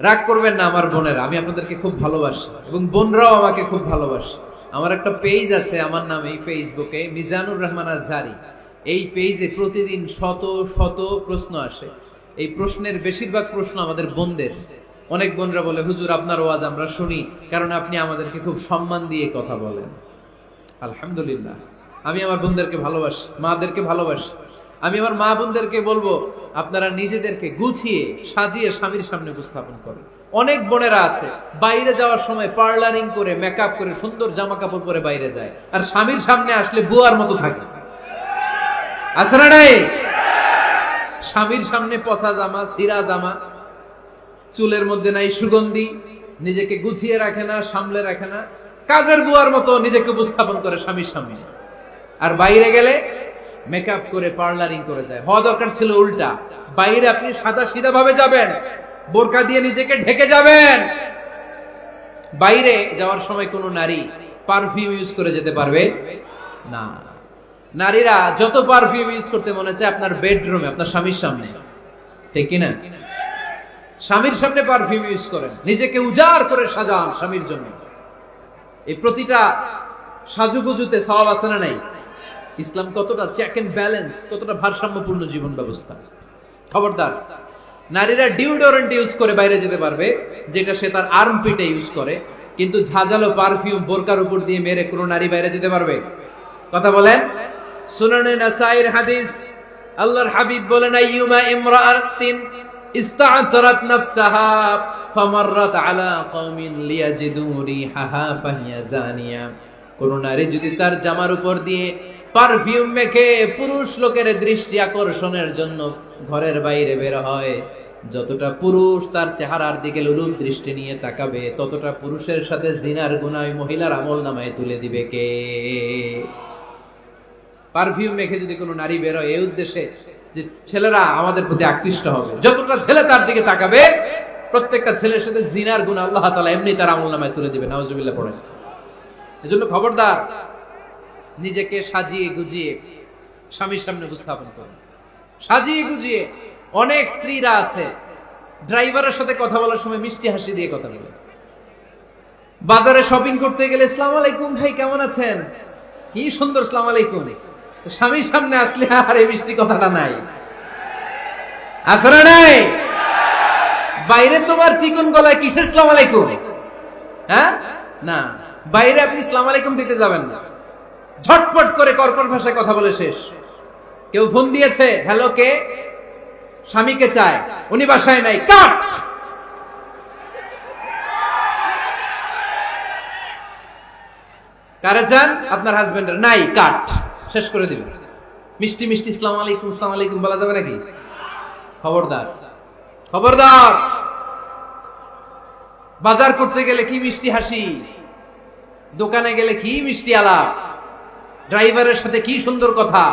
রাগ করবেন না আমার বোনেরা, আমি আপনাদেরকে খুব ভালোবাসি এবং বোনরাও আমাকে খুব ভালোবাসে। আমার একটা পেজ আছে আমার নামে ফেসবুকে, মিজানুর রহমান আজহারি। এই পেজে প্রতিদিন শত শত প্রশ্ন আসে। এই প্রশ্নের বেশিরভাগ প্রশ্ন আমাদের বোনদের। অনেক বোনরা বলে, হুজুর আপনার ওয়াজ আমরা শুনি, কারণ আপনি আমাদেরকে খুব সম্মান দিয়ে কথা বলেন। আলহামদুলিল্লাহ, আমি আমার বোনদেরকে ভালোবাসি, মাদেরকে ভালোবাসি। আমি আমার মা বোনদেরকে বলবো, আপনারা নিজেদেরকে গুছিয়ে সাজিয়ে স্বামীর সামনে উপস্থাপন করেন। অনেক বোনেরা আছে বাইরে যাওয়ার সময় পার্লারিং করে, মেকআপ করে, সুন্দর জামা কাপড় পরে বাইরে যায়, আর স্বামীর সামনে আসলে বুয়ার মতো থাকে। আছে না নাই? স্বামীর সামনে পচা জামা, ছিঁড়া জামা, চুলের মধ্যে নাই সুগন্ধি, নিজেকে গুছিয়ে রাখে না, সামলে রাখে না, কাজের বুয়ার মতো নিজেকে উপস্থাপন করে স্বামীর সামনে। আর বাইরে গেলে মেকআপ করে, পার্লারিং করে যায়। হওয়া দরকার ছিল উল্টা। বাইরে আপনি সাদা সিধা ভাবে যাবেন, বোরকা দিয়ে নিজেকে ঢেকে যাবেন। বাইরে যাওয়ার সময় কোনো নারী পারফিউম ইউজ করে যেতে পারবে না। নারীরা যত পারফিউম ইউজ করতে মনে চায় আপনার বেডরুমে, আপনার স্বামীর সামনে, ঠিক কিনা? স্বামীর সামনে পারফিউম ইউজ করেন, নিজেকে উজাড় করে সাজান স্বামীর জন্য। এই প্রতিটা সাজুগুজুতে সওয়াব আছে না নাই? ইসলাম কতটা চেক এন্ড ব্যালেন্স, কতটা ভারসাম্যপূর্ণ জীবন ব্যবস্থা। খবরদার, নারীরা ডিওডোরেন্ট ইউজ করে বাইরে যেতে পারবে, যেটা সে তার আর্মপিটে ইউজ করে, কিন্তু ঝাঁঝালো পারফিউম বোরকার উপর দিয়ে মেরে কোনো নারী বাইরে যেতে পারবে? কথা বলেন। সুনানে নাসাইর হাদিস, আল্লাহর হাবিব বলেন, আইয়ুমা ইমরাআতিন ইস্তা'তারাত নাফসাহা ফামাররাত আলা কওমিন লিয়াজিদু রিহাহা ফাহিয়া জানিয়া। কোন নারী যদি তার জামার উপর দিয়ে পারফিউম মেখে পুরুষ লোকের দৃষ্টি আকর্ষণের জন্য ঘরের বাইরে বের হয়, যতটা পুরুষ তার চেহারার দিকে লোলুপ দৃষ্টি নিয়ে তাকাবে, ততটা পুরুষের সাথে জিনার গুনাহ মহিলার আমলনামায় তুলে দিবে কে? পারফিউম মেখে যদি কোনো নারী বের হয় এই উদ্দেশ্যে যে ছেলেরা আমাদের প্রতি আকৃষ্ট হবে, যতটা ছেলে তার দিকে তাকাবে, প্রত্যেকটা ছেলের সাথে জিনার গুনাহ আল্লাহ তাআলা এমনি তার আমলনামায় তুলে দিবে। নাউজুবিল্লাহ পড়েন। এজন্য খবরদার, নিজেকে সাজিয়ে গুজিয়ে স্বামীর সামনে উপস্থাপন করুন, সাজিয়ে গুজিয়ে। অনেক স্ত্রীরা আছে ড্রাইভারের সাথে কথা বলার সময় মিষ্টি হাসি দিয়ে কথা বলে। বাজারে শপিং করতে গেলে আসসালামু আলাইকুম ভাই, কেমন আছেন? কি সুন্দর আসসালামু আলাইকুম। স্বামীর সামনে আসলে আর এই মিষ্টি কথাটা নাই। আছে না নাই? বাইরে তোমার চিকন গলায় কিসের আসসালামু আলাইকুম? হ্যাঁ না, বাইরে আপনি আসসালামু আলাইকুম দিতে যাবেন না, ঝটপট করে কর্কশ ভাষায় কথা বলে শেষ। কেউ ফোন দিয়েছে, হ্যালো কে? স্বামীকে চায়, উনি বাসায় নাই, কাট। কারে চান? আপনার হাজবেন্ডের নাই, কাট, শেষ করে দিবেন। মিষ্টি মিষ্টি আসসালামু আলাইকুম আসসালামু আলাইকুম বলা যাবে নাকি? খবরদার, খবরদার। বাজার করতে গেলে কি মিষ্টি হাসি, দোকানে গেলে কি মিষ্টি আলাপ, ড্রাইভারের সাথে কি সুন্দর কথা,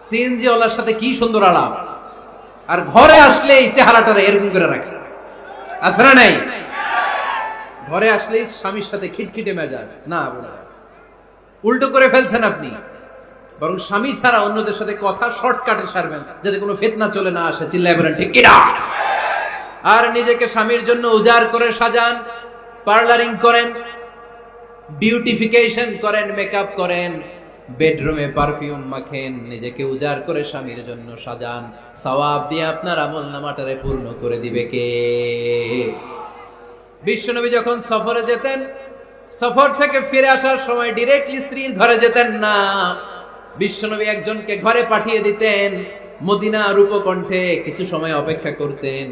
সিএনজি ওয়ালার সাথে কি সুন্দর আলাপ, আর ঘরে আসলেই চেহারাটা এরকম করে রাখে, আছে না নাই? ঘরে আসলেই স্বামীর সাথে খিটখিটে মেজাজ। না, উল্টো করে ফেলছেন আপনি। বরং স্বামী ছাড়া অন্যদের সাথে কথা শর্টকাটে সারবেন, যাতে কোনো ফিতনা চলে না আসে। চিল্লায় বলেন ঠিক কিনা? আর নিজেকে স্বামীর জন্য উজাড় করে সাজান, পার্লারিং করেন, বিউটিফিকেশন করেন, মেকআপ করেন, বেডরুমে পারফিউম মাখেন, নিজেকে উজাড় করে স্বামীর জন্য সাজান। সওয়াব দিয়ে আপনার আমলনামাটারে পূর্ণ করে দিবে কে? বিশ্বনবী যখন সফরে যেতেন, সফর থেকে ফিরে আসার সময় ডিরেক্টলি স্ত্রীর ঘরে যেতেন না। বিশ্বনবী একজনকে ঘরে পাঠিয়ে দিতেন, মদিনা রূপকণ্ঠে কিছু সময় অপেক্ষা করতেন,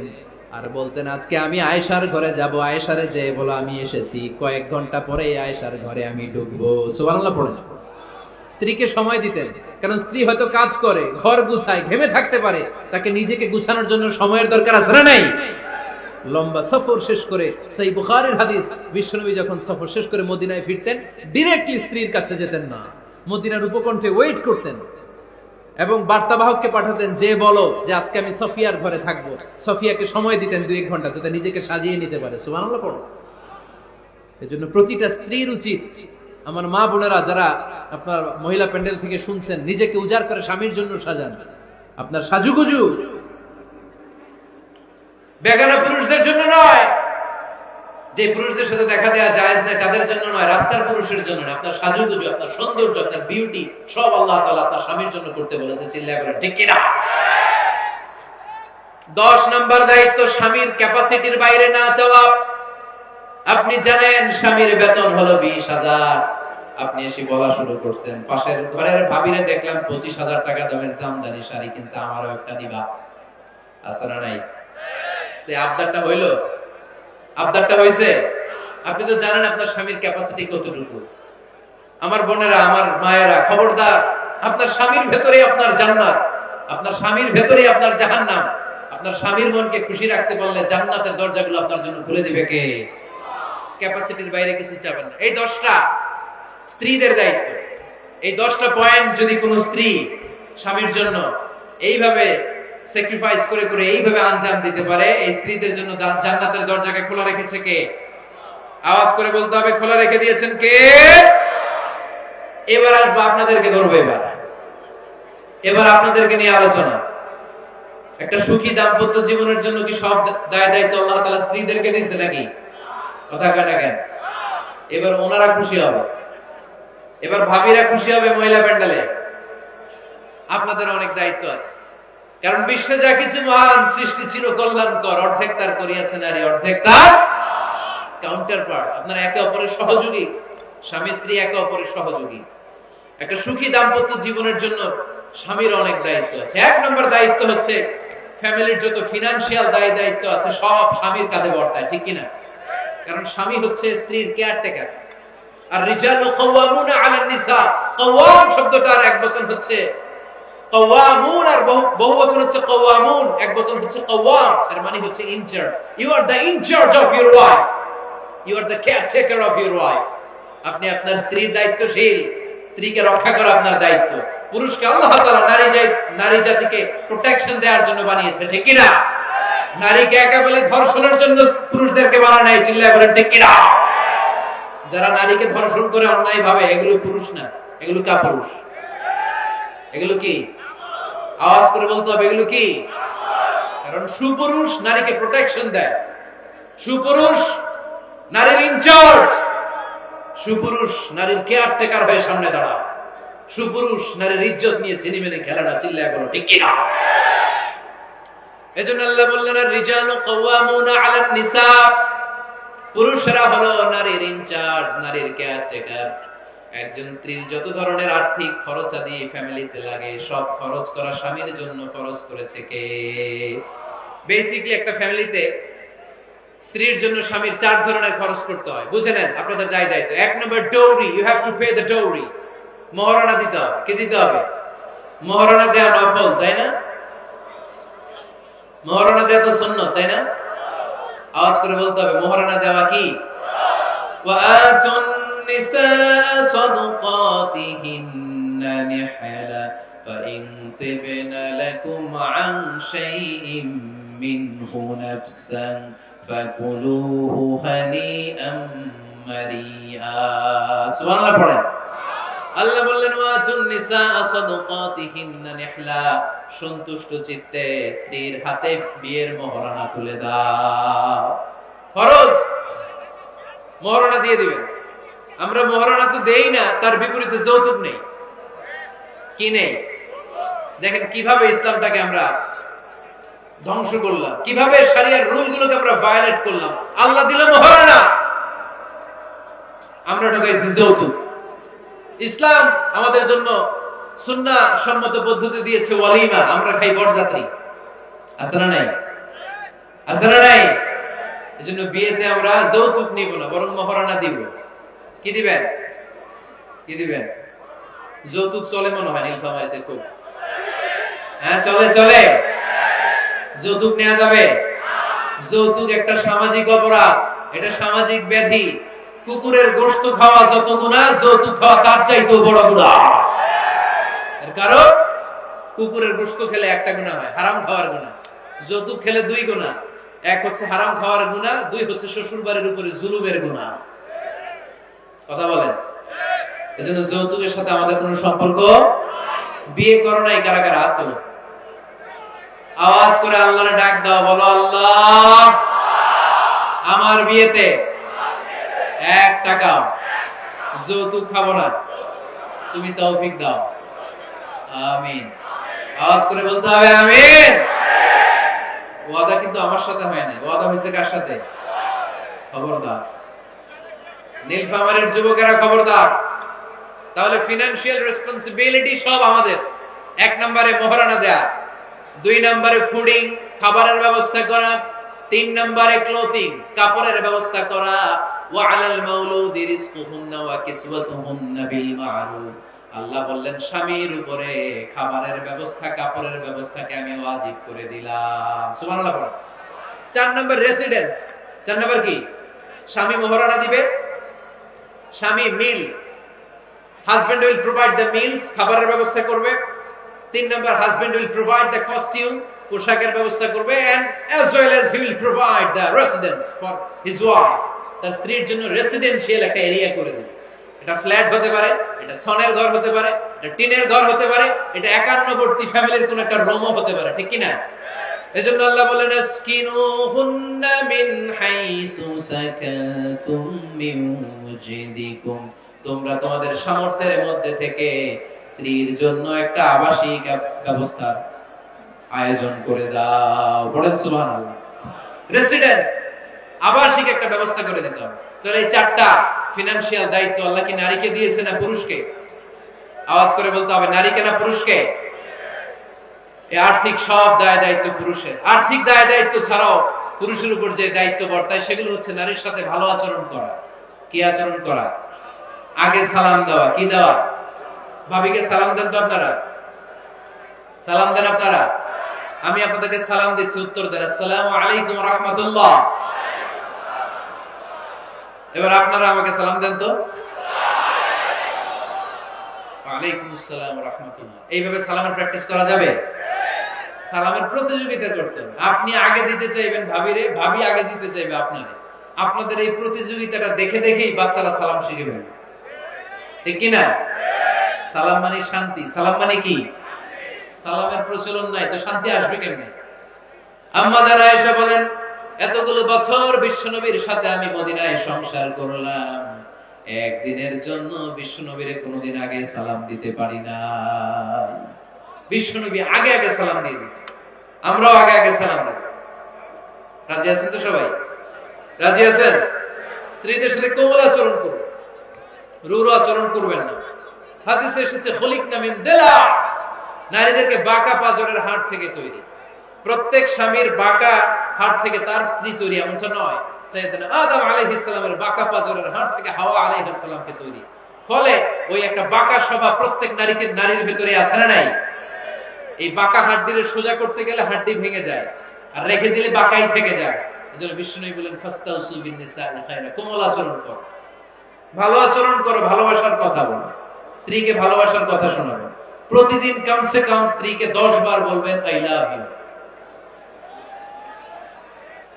আর বলতেন আজকে আমি আয়েশার ঘরে যাব। আয়েশারে যে বলো আমি এসেছি, কয়েক ঘন্টা পরে আয়েশার ঘরে আমি ঢুকবো। সুবহানাল্লাহ পড়েন। স্ত্রীকে সময় দিতেন, কারণ স্ত্রী হয়তো কাজ করে, ঘর গুছায়, ঘেমে থাকতে পারে, তাকে নিজেকে গুছানোর জন্য সময়ের দরকার আছে না নাই? লম্বা সফর শেষ করে, সেই বুখারীর হাদিস, বিশ্বনবী যখন সফর শেষ করে মদিনায় ফিরতেন, ডিরেক্টলি স্ত্রীর কাছে যেতেন না, মদিনার উপকণ্ঠে ওয়েট করতেন এবং বার্তাবাহককে পাঠাতেন, যে বলো যে আজকে আমি সফিয়ার ঘরে থাকবো। সফিয়াকে সময় দিতেন 2-1 ঘন্টা, যাতে নিজেকে সাজিয়ে নিতে পারে। সুবহানাল্লাহ পড়ো। এজন্য প্রতিটা স্ত্রীর উচিত, আমার মা বোনেরা যারা আপনার মহিলা প্যান্ডেল থেকে শুনছেন, নিজেকে উজাড় করে স্বামীর জন্য সাজান। আপনার সাজুগুজু বেগানা পুরুষদের জন্য নয়, যে পুরুষদের সাথে দেখা দেওয়া জায়েজ নয় তাদের জন্য নয়, রাস্তার পুরুষের জন্য নয়। আপনার সাজুগুজু, আপনার সৌন্দর্য, আপনার বিউটি সব আল্লাহ তাআলা আপনার স্বামীর জন্য করতে বলেছে। চিল্লায় বলেন ঠিক কিনা? 10 নাম্বার দায়িত্ব, স্বামীর ক্যাপাসিটির বাইরে না যাওয়া। আপনি জানেন স্বামীর বেতন হলো 20,000, আপনি এসে বলা শুরু করছেন, পাশের ঘরের ভাবিরে দেখলাম 25,000 টাকা দামের জামদানি শাড়ি কিনছে, আমারও একটা দিবা। আছে না নাই? আবদারটা হইলো? আবদারটা হইছে? আপনি তো জানেন আপনার স্বামীর ক্যাপাসিটি কতটুকু। আমার বোনেরা, আমার মায়েরা, খবরদার। আপনার স্বামীর ভেতরেই আপনার জান্নাত, আপনার স্বামীর ভেতরেই আপনার জাহান্নাম। আপনার স্বামীর মনকে খুশি রাখতে পারলে জান্নাতের দরজাগুলো আপনার জন্য খুলে দিবে কে? ক্যাপাসিটির বাইরে কিছু চাবেন না। এই 10টা স্ত্রীদের দায়িত্ব। এই 10টা পয়েন্ট যদি কোনো স্ত্রী স্বামীর জন্য এইভাবে স্যাক্রিফাইস করে করে এইভাবে আঞ্জাম দিতে পারে, এই স্ত্রীদের জন্য জান্নাতের দরজাকে খোলা রেখেছে কে? আওয়াজ করে বলতে হবে, খোলা রেখে দিয়েছেন কে? এবার আসবো আপনাদেরকে ধরবো। এবার আপনাদেরকে নিয়ে আলোচনা। একটা সুখী দাম্পত্য জীবনের জন্য কি সব দায় দায়িত্ব আল্লাহ তাআলা স্ত্রীদেরকে দিয়েছে নাকি? কথা কয় না কেন? এবার ওনারা খুশি হবে, এবার ভাবিরা খুশি হবে মহিলা প্যান্ডেলে। আপনাদের অনেক দায়িত্ব আছে, কারণ বিশ্বে যা কিছু মহান সৃষ্টি ছিল কল্যাণকর, অর্ধেক তার করিয়াছে নারী, অর্ধেক তার কাউন্টার পার্ট। আপনারা একে অপরের সহযোগী, স্বামী স্ত্রী একে অপরের সহযোগী। একটা সুখী দাম্পত্য জীবনের জন্য স্বামীর অনেক দায়িত্ব আছে। 1 নম্বর দায়িত্ব হচ্ছে, ফ্যামিলির যত ফিনান্সিয়াল দায়িত্ব আছে সব স্বামীর কাঁধে বর্তায়, ঠিক কিনা? কারণ স্বামী হচ্ছে স্ত্রীর কেয়ারটেকার। আর রিজালু কাওয়ামুনা আলান নিসা, কাওয়াম শব্দটার এক বচন হচ্ছে কাওয়ামুন, আর বহু বচন হচ্ছে কাওয়ামুন, এক বচন হচ্ছে কাওয়াম। এর মানে হচ্ছে in charge. You are the in charge of your wife, you are the caretaker of your wife. আপনি আপনার স্ত্রীর দায়িত্বশীল, স্ত্রীকে রক্ষা করা আপনার দায়িত্ব। পুরুষকে আল্লাহ তাআলা নারী জাতিকে প্রোটেকশন দেওয়ার জন্য বানিয়েছে, ঠিক কিনা? নারীকে একেবারে ধর্ষণের জন্য পুরুষদেরকে বানানো নাই। চিল্লায় বলেন ঠিক কিনা? যারা নারীকে ধর্ষণ করে অন্যায় ভাবে, এগুলো পুরুষ না, এগুলো কাপুরুষ। এগুলো কি? আওয়াজ করে বলতে হবে, এগুলো কি? কারণ সুপুরুষ নারীকে প্রোটেকশন দেয়, সুপুরুষ নারীর ইনচার্জ, সুপুরুষ নারীর কেয়ারটেকার হয়ে সামনে দাঁড়ায়, সুপুরুষ নারীর ইজ্জত নিয়ে ছিনিমিনি খেলে না। চিল্লায় বলো ঠিক কিনা? এজন্য আল্লাহ বললেন, রিজালু কাওয়ামুনা আলান নিসা, পুরুষরা হলো নারীর ইনচার্জ, নারীর কেয়ারটেকার। একজন স্ত্রীর যত ধরনের আর্থিক খরচাদি ফ্যামিলিতে লাগে, সব খরচ করা স্বামীর জন্য খরচ করেছে কে? বেসিক্যালি একটা ফ্যামিলিতে স্ত্রীর জন্য স্বামীর 4 ধরনের খরচ করতে হয়, বুঝে নেন আপনাদের দায় দায়িত্ব। 1 নম্বর dowry, you have to pay the dowry. মহারণা দিতে হবে। কি দিতে হবে? মহারণা দেওয়া নফল, তাই না? মহারণা দেওয়া তো সুন্নাত, তাই না? আওয়াজ করে বলতে হবে, মহারণা দেওয়া কি? ওয়া আতুন নিসাআ সাদকাতিহিন্না নিহলা ফাইন তিবনা লাকুম আন শাইইন মিনহু নাফসান ফাকুলুহু হানিআম মারিয়া। সুবহানাল্লাহ পড়েন। আল্লাহ বললেন ওয়া আতুন নিসাআ সাদকাতিহিন্না নিহলা, সন্তুষ্ট চিত্তে স্ত্রীর হাতে বিয়ের মহারণা তুলে দাও। ফরজ মহারণা দিয়ে দিবেন। আমরা মহারণা তো দেই না, তার বিপরীতে যৌতুক নেই। কি নেই? দেখেন কিভাবে ইসলামটাকে আমরা ধ্বংস করলাম, কিভাবে শরিয়ার রুলগুলোকে আমরা ভায়োলেট করলাম। আল্লাহ দিল মহারণা, আমরা ঢুকাইছি যৌতুক। ইসলাম আমাদের জন্য সুন্নাহ সম্মত পদ্ধতি দিয়েছে ওয়ালিমা, আমরা খাই বরযাত্রী। আছে না নাই? আছে না নাই? এজন্য বিয়েতে আমরা যৌতুক নিব না, বরং মহারণা দিব। কি দিবেন? কি দিবেন? যৌতুক চলে মনে হয় নীলফামারীতে খুব। হ্যাঁ চলে চলে। যৌতুক নেওয়া যাবে? যৌতুক একটা সামাজিক অপরাধ, এটা সামাজিক ব্যাধি। কুকুরের গোশত খাওয়া যত গুনাহ, যৌতুক খাওয়া তার চাইতেও বড় গুনাহ। এর কারণ কুকুরের গোশত খেলে একটা গুনাহ হয়, হারাম খাওয়ার গুনাহ। যৌতুক খেলে 2 গুনাহ। 1 হচ্ছে হারাম খাওয়ার গুনাহ, 2 হচ্ছে শ্বশুরবাড়ির উপরে জুলুমের গুনাহ। কথা বলেন। এজন্য যৌতুকের সাথে আমাদের কোনো সম্পর্ক। বিয়ে করো নাই কারা কারা? হাত তোলো। আওয়াজ করে আল্লাহরে ডাক দাও, বলো আল্লাহ আমার বিয়েতে 1 টাকা যৌতুক খাবো না, তুমি তৌফিক দাও। আমিন। আওয়াজ করে বলতে হবে আমিন। ওয়াদা কিন্তু আমার সাথে হয় না, ওয়াদা হয়েছে কার সাথে? খবরদার নীলফামারীর যুবকেরা, খবরদার। তাহলে ফিনান্সিয়াল রেসপন্সিবিলিটি সব আমাদের। 1 নম্বরে মহারণা দেয়া, 2 নম্বরে ফুডিং, খাবারের ব্যবস্থা করা, 3 নম্বরে ক্লোথিং, কাপড়ের ব্যবস্থা করা। ওয়া আলাল মাউলুদি রিজকুহুন্না ওয়া কিসওয়াতুহুন্না বিল মা'রুফ। আল্লাহ বললেন স্বামীর উপরে খাবারের ব্যবস্থা, কাপড়ের ব্যবস্থাকে আমি ওয়াজিব করে দিলাম। সুবহানাল্লাহ পড়ো। 4 নম্বর রেসিডেন্স। 4 নম্বর কি? স্বামী মহারণা দিবে, স্বামী meal, husband will provide the meals, খাবারের ব্যবস্থা করবে। 3 নম্বর husband will provide the costume, পোশাকের ব্যবস্থা করবে, and as well as he will provide the residence for his wife. তার স্ত্রীর জন্য রেসিডেন্সিয়াল একটা এরিয়া করে দিবে। এটা ফ্ল্যাট হতে পারে, এটা সনের ঘর হতে পারে, এটা টিনের ঘর হতে পারে, এটা একান্নবর্তী ফ্যামিলির কোন একটা রুমও হতে পারে, ঠিক কি না? এজন্য আল্লাহ বলেন আসকিনুহুন্না মিন হাইসু সাকাতুম মিন ওয়াজদিকুম, তোমরা তোমাদের সামর্থ্যের মধ্যে থেকে স্ত্রীর জন্য একটা আবাসিক ব্যবস্থার আয়োজন করে দাও। বলেন সুবহানাল্লাহ। রেসিডেন্স, আবাসিক একটা ব্যবস্থা করে দিতে হবে। তাহলে এই 4টা ফিনান্সিয়াল দায়িত্ব আল্লাহ কি নারীকে দিয়েছে না পুরুষকে? আওয়াজ করে বলতে হবে নারীকে না পুরুষকে? এই আর্থিক সব দায় দায়িত্ব পুরুষের। আর্থিক দায় দায়িত্ব ছাড়াও পুরুষের উপর যে দায়িত্ব বর্তায় সেগুলো হচ্ছে নারীর সাথে ভালো আচরণ করা। কি আচরণ করা? আগে সালাম দেওয়া। কি দেওয়া? ভাবিকে সালাম দেন তো আপনারা? সালাম দেন আপনারা? আমি আপনাদেরকে সালাম দিচ্ছি, উত্তর দেন আসসালামু আলাইকুম ওয়া রাহমাতুল্লাহ। এবার আপনারা আমাকে সালাম দেন তো। ওয়ালাইকুম আসসালাম ওয়া রাহমাতুল্লাহ। এইভাবে সালামের প্র্যাকটিস করা যাবে? সালামের প্রতিযোগিতা করতে হবে। আপনি আগে দিতে চাইবেন ভাবিরে, ভাবি আগে দিতে চাইবে আপনারে। আপনাদের এই প্রতিযোগিতাটা দেখে দেখেই বাচ্চারা সালাম শিখে ফেলবে, ঠিক কি না? সালাম মানে শান্তি। সালাম মানে কি? সালামের প্রচলন নাই তো শান্তি আসবে কেমনে? আম্মা যারা আয়েশা বলেন এতগুলো বছর বিশ্বনবীর সাথে আমি মদিনায় সংসার করলাম, একদিনের জন্য বিশ্বনবীর কোনোদিন আগে সালাম দিতে পারি না। বিশ্বনবী আগে আগে সালাম দিয়ে দিতেন, আমরাও আগে আগে সালাম দিই। রাজি আছেন তো সবাই? রাজি আছেন? স্ত্রীদের সাথে কোমল আচরণ করবেন, রূঢ় আচরণ করবেন না। হাদিসে এসেছে খলিকনা মিন দিলা, নারীদেরকে বাঁকা পাজরের হাড় থেকে তৈরি। প্রত্যেক স্বামীর বাঁকা হাড় থেকে তার স্ত্রী তৈরি, এমনটা নয়। সাইয়েদনা আদম আলাইহিস সালামের বাঁকা পাঁজরের হাড় থেকে হাওয়া আলাইহিস সালামকে তৈরি। ফলে ওই একটা বাঁকা স্বভাব প্রত্যেক নারীর ভিতরে আছে না নাই? এই বাঁকা হাড্ডির সোজা করতে গেলে হাড্ডি ভেঙে যায়, আর রেখে দিলে বাঁকাই থেকে যায়। এজন্য বিষ্ণু বলেন ফাস্তাউসু বিন-নিসাই খায়রা, কোমল আচরণ করো, ভালো আচরণ করো, ভালোবাসার কথা বলো, স্ত্রীকে ভালোবাসার কথা শোনাবেন। প্রতিদিন কমসে কম স্ত্রীকে 10 বার বলবেন আই লাভ ইউ।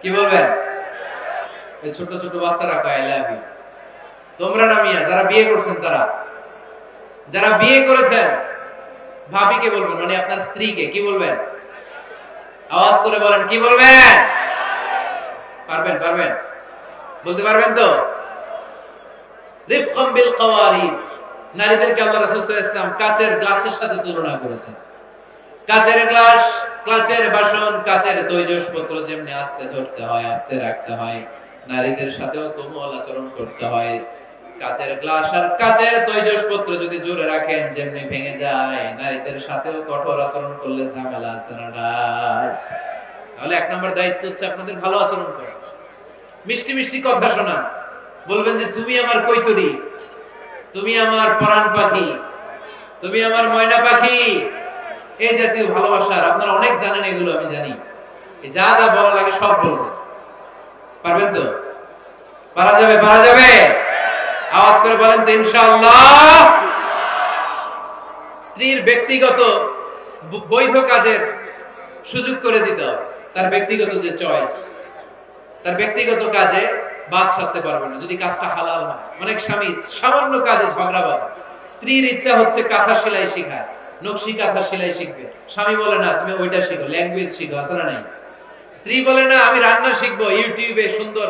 কি বলবেন? এই ছোট ছোট বাচ্চারা কয় আই লাভ ইউ। তোমরা না মিয়া, যারা বিয়ে করছেন তারা, যারা বিয়ে করেছেন ভাবিকে বলবেন, মানে আপনার স্ত্রীকে কি বলবেন? আওয়াজ করে বলেন, কি বলবেন? পারবেন? পারবেন? বলতে পারবেন তো? রিফকাম বিল কাওয়ারিদ, নারীদেরকে আল্লাহ রাসূল সাল্লাল্লাহু আলাইহি ওয়াসাল্লাম কাচের গ্লাসের সাথে তুলনা করেছেন। কাচের গ্লাস, কাচের বাসন, কাচের তৈজসপত্র যেমনি আস্তে ধরতে হয়, আস্তে রাখতে হয়, নারীদের সাথেও কোমল আচরণ করতে হয়। কাচের গ্লাস আর কাচের তৈজসপত্র যদি জোরে রাখেন যেমনি ভেঙে যায়, নারীদের সাথেও কঠোর আচরণ করলে ঝামেলা আছে না? তাহলে 1 নম্বর দায়িত্ব হচ্ছে আপনাদের ভালো আচরণ করা, মিষ্টি মিষ্টি কথা শোনা। বলবেন যে তুমি আমার কৈতরী, তুমি আমার পরাণ পাখি, তুমি আমার ময়না পাখি, এই জাতীয় ভালোবাসার আপনারা অনেক জানেন, এগুলো আমি জানি। যা যা বলা লাগে সব বলবো। পারবেন তো? পারা যাবে? পারা যাবে? আওয়াজ করে বলেন তো ইনশাআল্লাহ। স্ত্রীর ব্যক্তিগত বৈধ কাজের সুযোগ করে দিতে হবে। তার ব্যক্তিগত যে চয়েস, তার ব্যক্তিগত কাজে বাদ সাধতে পারবে না যদি কাজটা হালাল হয়। অনেক স্বামী সামান্য কাজে ঝগড়া বাঁধে। স্ত্রীর ইচ্ছা হচ্ছে কাঁথা সেলাই শেখায়, নকশি কাঁথা সেলাই শিখবে, স্বামী বলে না তুমি ওইটা শিখো, ল্যাঙ্গুয়েজ শিখো, আছে না নাই? স্ত্রী বলে না আমি রান্না শিখবো, ইউটিউবে সুন্দর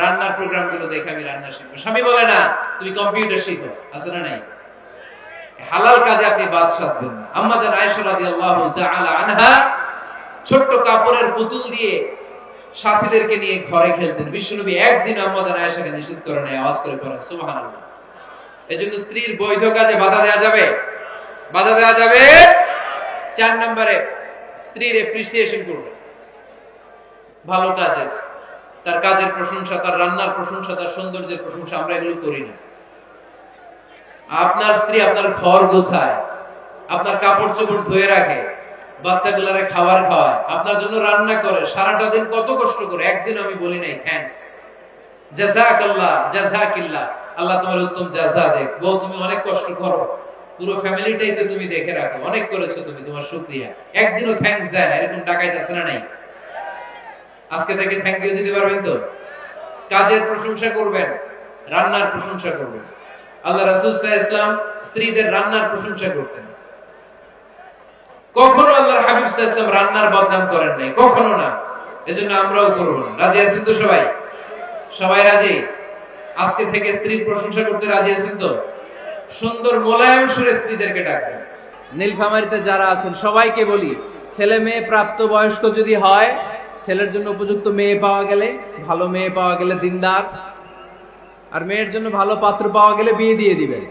রান্নার প্রোগ্রাম গুলো দেখে আমি রান্না শিখবো, স্বামী বলে না তুমি কম্পিউটার শিখো, আছে না নাই? হালাল কাজে আপনি বাদ সাধবেন না। আম্মা জান আয়েশা রাদিয়াল্লাহু তাআলা আনহা ছোট্ট কাপড়ের পুতুল দিয়ে সাথীদেরকে নিয়ে ঘরে খেলতেন। বিশ্বনবী একদিন আম্মা জান আয়েশাকে নিষেধ করে নাই। আওয়াজ করে পড়েন সুবহানাল্লাহ। এজন্য স্ত্রীর বৈধ কাজে বাধা দেওয়া যাবে? বাধা দেওয়া যাবে। 4 নম্বরে স্ত্রীর এপ্রিসিয়েশন করবে, ভালো কাজে তার কাজের প্রশংসা, তার রান্নার প্রশংসা, তার সৌন্দর্যের প্রশংসা আমরা এগুলো করি না। আপনার স্ত্রী আপনার ঘর গোছায়, আপনার কাপড় চোপড় ধুয়ে রাখে, বাচ্চাগুলারে খাবার খাওয়ায়, আপনার জন্য রান্না করে, সারাটা দিন কত কষ্ট করে। একদিন আমি বলি নাই থ্যাঙ্কস, জাযাকাল্লাহ, জাযাকিল্লাহ, আল্লাহ তোমার উত্তম জাযা দেখ। বউ তুমি অনেক কষ্ট করো, পুরো ফ্যামিলিটাই তো তুমি দেখে রাখো, অনেক করেছো তুমি, তোমার শুকরিয়া। একদিনও থ্যাঙ্কস দেয় না, এরকম ডাকাইত আছে না নাই? আজকে থেকে থ্যাংক ইউ দিতে পারবেন তো? কাজের প্রশংসা করবেন, রান্নার প্রশংসা করবেন। আল্লাহ রাসূল সাল্লাল্লাহু আলাইহি ওয়াসাল্লাম স্ত্রীদের রান্নার প্রশংসা করতেন। কখনো আল্লাহর হাবিব সাল্লাল্লাহু আলাইহি ওয়াসাল্লাম রান্নার বদনাম করেন নাই, কখনো না। এজন্য আমরাও করব না। রাজি আছেন তো সবাই? সবাই রাজি? আজকে থেকে স্ত্রীর প্রশংসা করতে রাজি আছেন তো? সুন্দর মোলায়েম সুরে স্ত্রীদেরকে ডাকবেন। নীলফামারীতে যারা আছেন সবাইকে বলি, ছেলে মেয়ে প্রাপ্ত বয়স্ক যদি হয়, ছেলের জন্য উপযুক্ত মেয়ে পাওয়া গেলে, ভালো মেয়ে পাওয়া গেলে দিনদার, আর মেয়ের জন্য ভালো পাত্র পাওয়া গেলে বিয়ে দিয়ে দিবেন।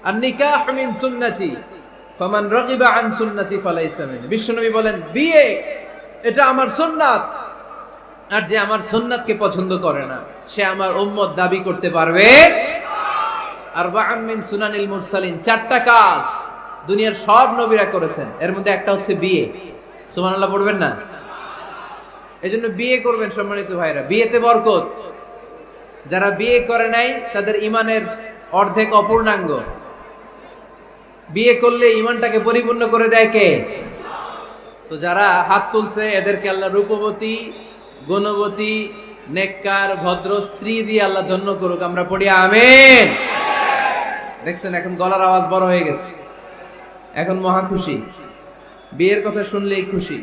আর নিকাহ মিন সুন্নতি ফামান রাগিবা আন সুন্নতি ফালাইসা মিননি। বিশ্বনবী বলেন বিয়ে এটা আমার সুন্নাত, আর যে আমার সুন্নাতকে পছন্দ করে না সে আমার উম্মত দাবি করতে পারবে। আরবাআন মিন সুনানিল মুরসালিন, 4টা কাজ দুনিয়ার সব নবীরা করেছেন, এর মধ্যে একটা হচ্ছে বিয়ে। সুবহানাল্লাহ পড়বেন না? এজন্য বিয়ে করবেন সম্মানিত ভাইরা, বিয়েতে বরকত। যারা বিয়ে করে নাই তাদের ঈমানের অর্ধেক অপূর্ণাঙ্গ। বিয়ে করলে ঈমানটাকে পরিপূর্ণ করে দেয় কে? তো যারা হাত তুলছে এদেরকে আল্লাহ রূপবতী, গুণবতী, নেককার, ভদ্র স্ত্রী দিয়ে আল্লাহ ধন্য করুক। আমরা পড়ি আমিন। দেখছেন এখন গলার আওয়াজ বড় হয়ে গেছে, এখন মহা খুশি, বিয়ের কথা শুনলেই খুশি।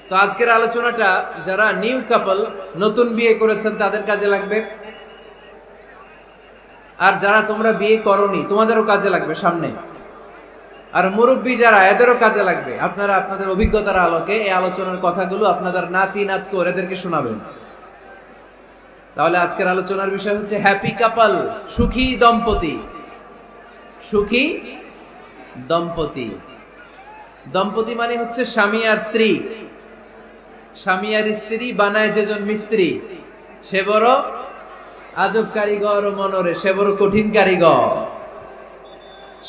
তো আজকের আলোচনাটা যারা নিউ কাপল, নতুন বিয়ে করেছেন তাদের কাজে লাগবে, আর যারা তোমরা বিয়ে করোনি তোমাদেরও কাজে লাগবে সামনে, আর মুরব্বী যারা এদেরও কাজে লাগবে। আপনারা আপনাদের অভিজ্ঞতার আলোকে এই আলোচনার কথাগুলো আপনাদের নাতি নাতকো এদেরকে শোনাবেন। তাহলে আজকের আলোচনার বিষয় হচ্ছে হ্যাপি কাপল, সুখী দম্পতি। সুখী দম্পতি, দম্পতি মানে হচ্ছে স্বামী আর স্ত্রী। স্বামী আর স্ত্রী বানায় যেজন মিস্ত্রি, সে বড় আজব কারিগর ও মনরে, সে বড় কঠিন কারিগর।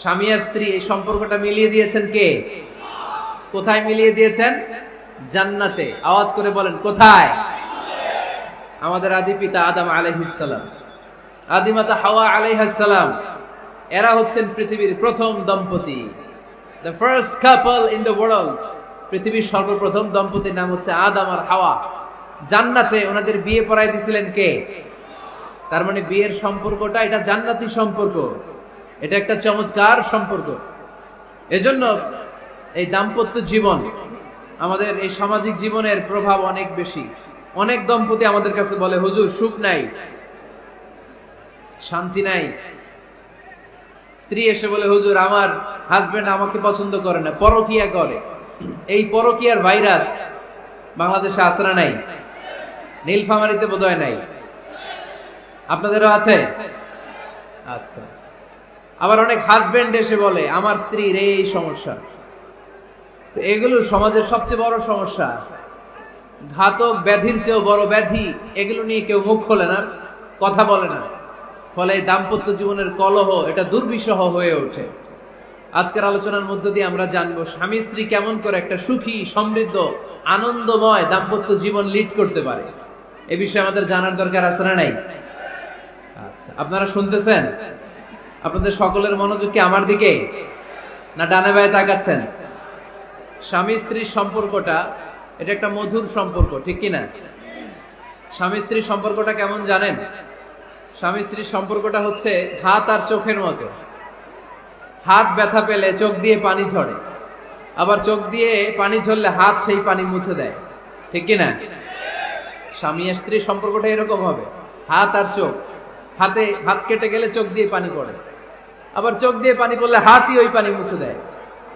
স্বামী আর স্ত্রী এই সম্পর্কটা মিলিয়ে দিয়েছেন কে? কোথায় মিলিয়ে দিয়েছেন? জান্নাতে। আওয়াজ করে বলেন কোথায়? আমাদের আদি পিতা আদম আলাইহিস সালাম, আদিমাতা হাওয়া আলাইহিস সালাম, এরা হচ্ছেন পৃথিবীর প্রথম দম্পতি, the first couple in the world. পৃথিবীর সর্বপ্রথম দম্পতির নাম হচ্ছে আদম আর হাওয়া। জান্নাতে ওনাদের বিয়ে পড়াই দিয়েছিলেন কে? তার মানে বিয়ের সম্পর্কটা এটা জান্নাতি সম্পর্ক, এটা একটা চমৎকার সম্পর্ক। এজন্য এই দাম্পত্য জীবন, আমাদের এই সামাজিক জীবনের প্রভাব অনেক বেশি। অনেক দম্পতি আমাদের কাছে বলে, হুজুর সুখ নাই, শান্তি নাই। স্ত্রী এসে বলে, হুজুর আমার হাজবেন্ড আমাকে পছন্দ করে না, পরকিয়া করে। এই পরকিয়ার ভাইরাস বাংলাদেশে আছে না নাই? নীলফামারীতে বোধহয় নাই, আপনাদেরও আছে? আচ্ছা। আবার অনেক হাজবেন্ড এসে বলে, আমার স্ত্রীর এই সমস্যা। তো এগুলো সমাজের সবচেয়ে বড় সমস্যা, ঘাতক ব্যাধির চেয়েও বড় ব্যাধি। এগুলো নিয়ে কেউ মুখ খোলে না, কথা বলে না, ফলে দাম্পত্য জীবনের কলহ এটা দুর্বিষহ হয়ে ওঠে। আজকের আলোচনার মধ্য দিয়ে আমরা জানবো স্বামী স্ত্রী কেমন করে একটা সুখী, সমৃদ্ধ, আনন্দময় দাম্পত্য জীবন লিড করতে পারে। এ বিষয়ে আমাদের জানার দরকার আছে না নাই? আচ্ছা, আপনারা শুনতেছেন? আপনাদের সকলের মনোযোগ কি আমার দিকে, না ডানে বায়ে তাকাচ্ছেন? স্বামী স্ত্রীর সম্পর্কটা এটা একটা মধুর সম্পর্ক, ঠিক কিনা? স্বামী স্ত্রীর সম্পর্কটা কেমন জানেন? স্বামী স্ত্রীর সম্পর্কটা হচ্ছে হাত আর চোখের মতো। হাত ব্যথা পেলে চোখ দিয়ে পানি ঝরে, আবার চোখ দিয়ে পানি ঝরলে হাত সেই পানি মুছে দেয়, ঠিক কিনা? স্বামী আর স্ত্রীর সম্পর্কটা এরকম হবে, হাত আর চোখ। হাত কেটে গেলে চোখ দিয়ে পানি পড়ে, আবার চোখ দিয়ে পানি পড়লে হাতই ওই পানি মুছে দেয়।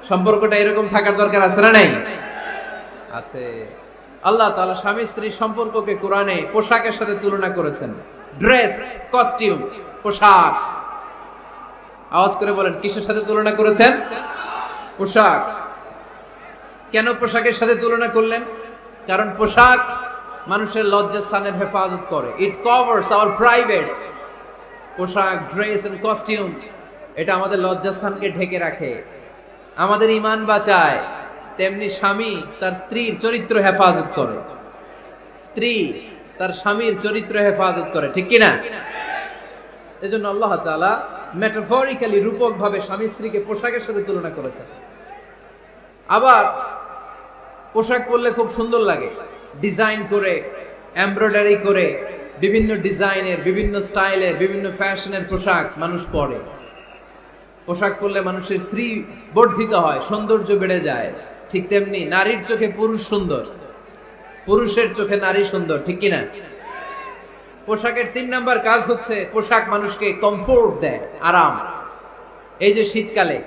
সম্পর্কটা এরকম থাকার দরকার আছে না নাই? আছে। আল্লাহ তাআলা স্বামী স্ত্রীর সম্পর্ককে কোরআনে পোশাকের সাথে তুলনা করেছেন। ড্রেস, কস্টিউম, পোশাক। আওয়াজ করে বলেন কিসের সাথে তুলনা করেছেন? পোশাক। কেন পোশাকের সাথে তুলনা করলেন? কারণ পোশাক মানুষের লজ্জাস্থানের হেফাজত করে। ইট কভারস আওয়ার প্রাইভেটস। পোশাক, ড্রেস এন্ড কস্টিউম এটা আমাদের লজ্জাস্থানকে ঢেকে রাখে, আমাদের ঈমান বাঁচায়। তেমনি স্বামী তার স্ত্রীর চরিত্র হেফাজত করে, স্ত্রী তার স্বামীর চরিত্র হেফাজত করে, ঠিক কিনা? এজন্য আল্লাহ তাআলা মেটাফরিক্যালি, রূপক ভাবে স্বামী স্ত্রীকে পোশাকের সাথে তুলনা করেছেন। আবার পোশাক পরলে খুব সুন্দর লাগে, ডিজাইন করে, এমব্রয়ডারি করে, বিভিন্ন ডিজাইনের, বিভিন্ন স্টাইলের, বিভিন্ন ফ্যাশনের পোশাক মানুষ পরে। পোশাক পরলে মানুষের শ্রী বর্ধিত হয়, সৌন্দর্য বেড়ে যায়। ঠিক তেমনি নারীর চোখে পুরুষ সুন্দর, পুরুষের চোখে নারী সুন্দর, ঠিক কিনা? পোশাকের 3 নাম্বার কাজ হচ্ছে পোশাক মানুষকে কমফোর্ট দেয়, আরাম। এই যে শীতকালে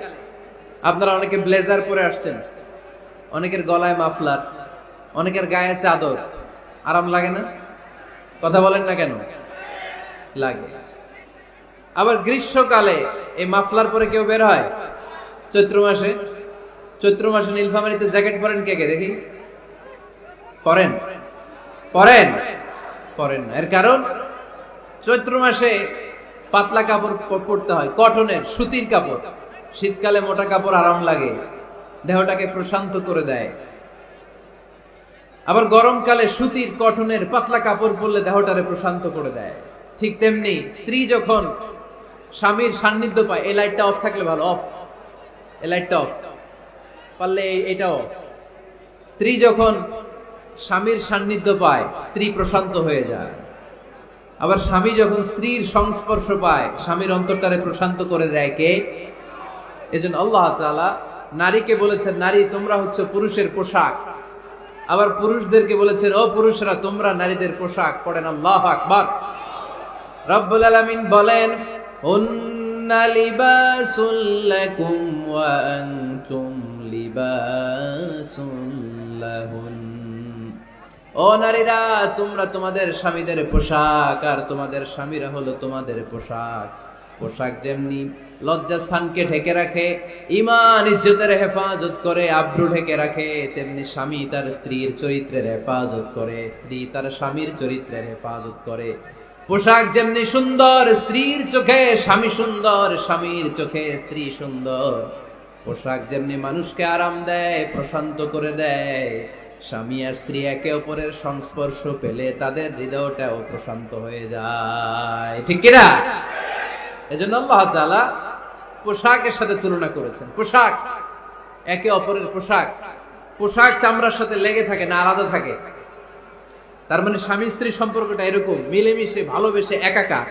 আপনারা অনেকে ব্লেজার পরে আসছেন, অনেকের গলায় মাফলার, অনেকের গায়ে চাদর, আরাম লাগে না? কথা বলেন না কেন? লাগে। আবার গ্রীষ্মকালে এই মাফলার পরে কেউ বের হয় চৈত্র মাসে। চৈত্র মাসে নীলফামারীতে জ্যাকেট পরেন কে কে দেখি? পরেন? পরেন? পরেন না। এর কারণ চৈত্র মাসে পাতলা কাপড় পরতে হয়, কটনের, সুতির কাপড়। শীতকালে মোটা কাপড় আরাম লাগে, দেহটাকে প্রশান্ত করে দেয়। আবার গরমকালে সুতির, কটনের পাতলা কাপড় পরলে দেহটারে প্রশান্ত করে দেয়। ঠিক তেমনি স্ত্রী যখন স্বামীর সান্নিধ্য পায়, এই লাইটটা অফ থাকলে ভালো, অফ, এই লাইটটা অফ, পারলে এটা অফ। স্ত্রী যখন স্বামীর সান্নিধ্য পায়, স্ত্রী প্রশান্ত হয়ে যায়। আবার স্বামী যখন স্ত্রীর সংস্পর্শ পায়, স্বামীর অন্তরটারে প্রশান্ত করে দেয় কে? এজন্য আল্লাহ তাআলা নারীকে বলেছেন, নারী তোমরা হচ্ছে পুরুষের পোশাক। আবার পুরুষদেরকে বলেছেন, ও পুরুষরা তোমরা নারীদের পোশাক। পড়েন আল্লাহু আকবার। রব্বুল আলামিন বলেন, হুন্না লিবাসুল লাকুম ওয়া আনতুম লিবাসুল লাহুন। ও নারীরা, তোমরা তোমাদের স্বামীদের পোশাক, আর তোমাদের স্বামীরা হলো তোমাদের পোশাক। পোশাক যেমনি লজ্জাস্থানকে ঢেকে রাখে, ঈমান ইজ্জতের হেফাজত করে, আব্রু ঢেকে রাখে, তেমনি স্বামী তার স্ত্রীর চরিত্রের হেফাজত করে, স্ত্রী তার স্বামীর চরিত্রের হেফাজত করে। পোশাক যেমনি সুন্দর, স্ত্রীর চোখে স্বামী সুন্দর, স্বামীর চোখে স্ত্রী সুন্দর। পোশাক যেমনি মানুষকে আরাম দেয়, প্রশান্ত করে দেয়, স্বামী আর স্ত্রী একে অপরের সংস্পর্শ পেলে তাদের হৃদয়টাও প্রশান্ত হয়ে যায়, ঠিক কিনা? এজন্য আল্লাহ তাআলা পোশাকের সাথে তুলনা করেছেন। পোশাক একে অপরের পোশাক, পোশাক চামড়ার সাথে লেগে থাকে না, আলাদা থাকে। তার মানে স্বামী স্ত্রী সম্পর্কটা এরকম মিলেমিশে ভালোবেসে একাকার,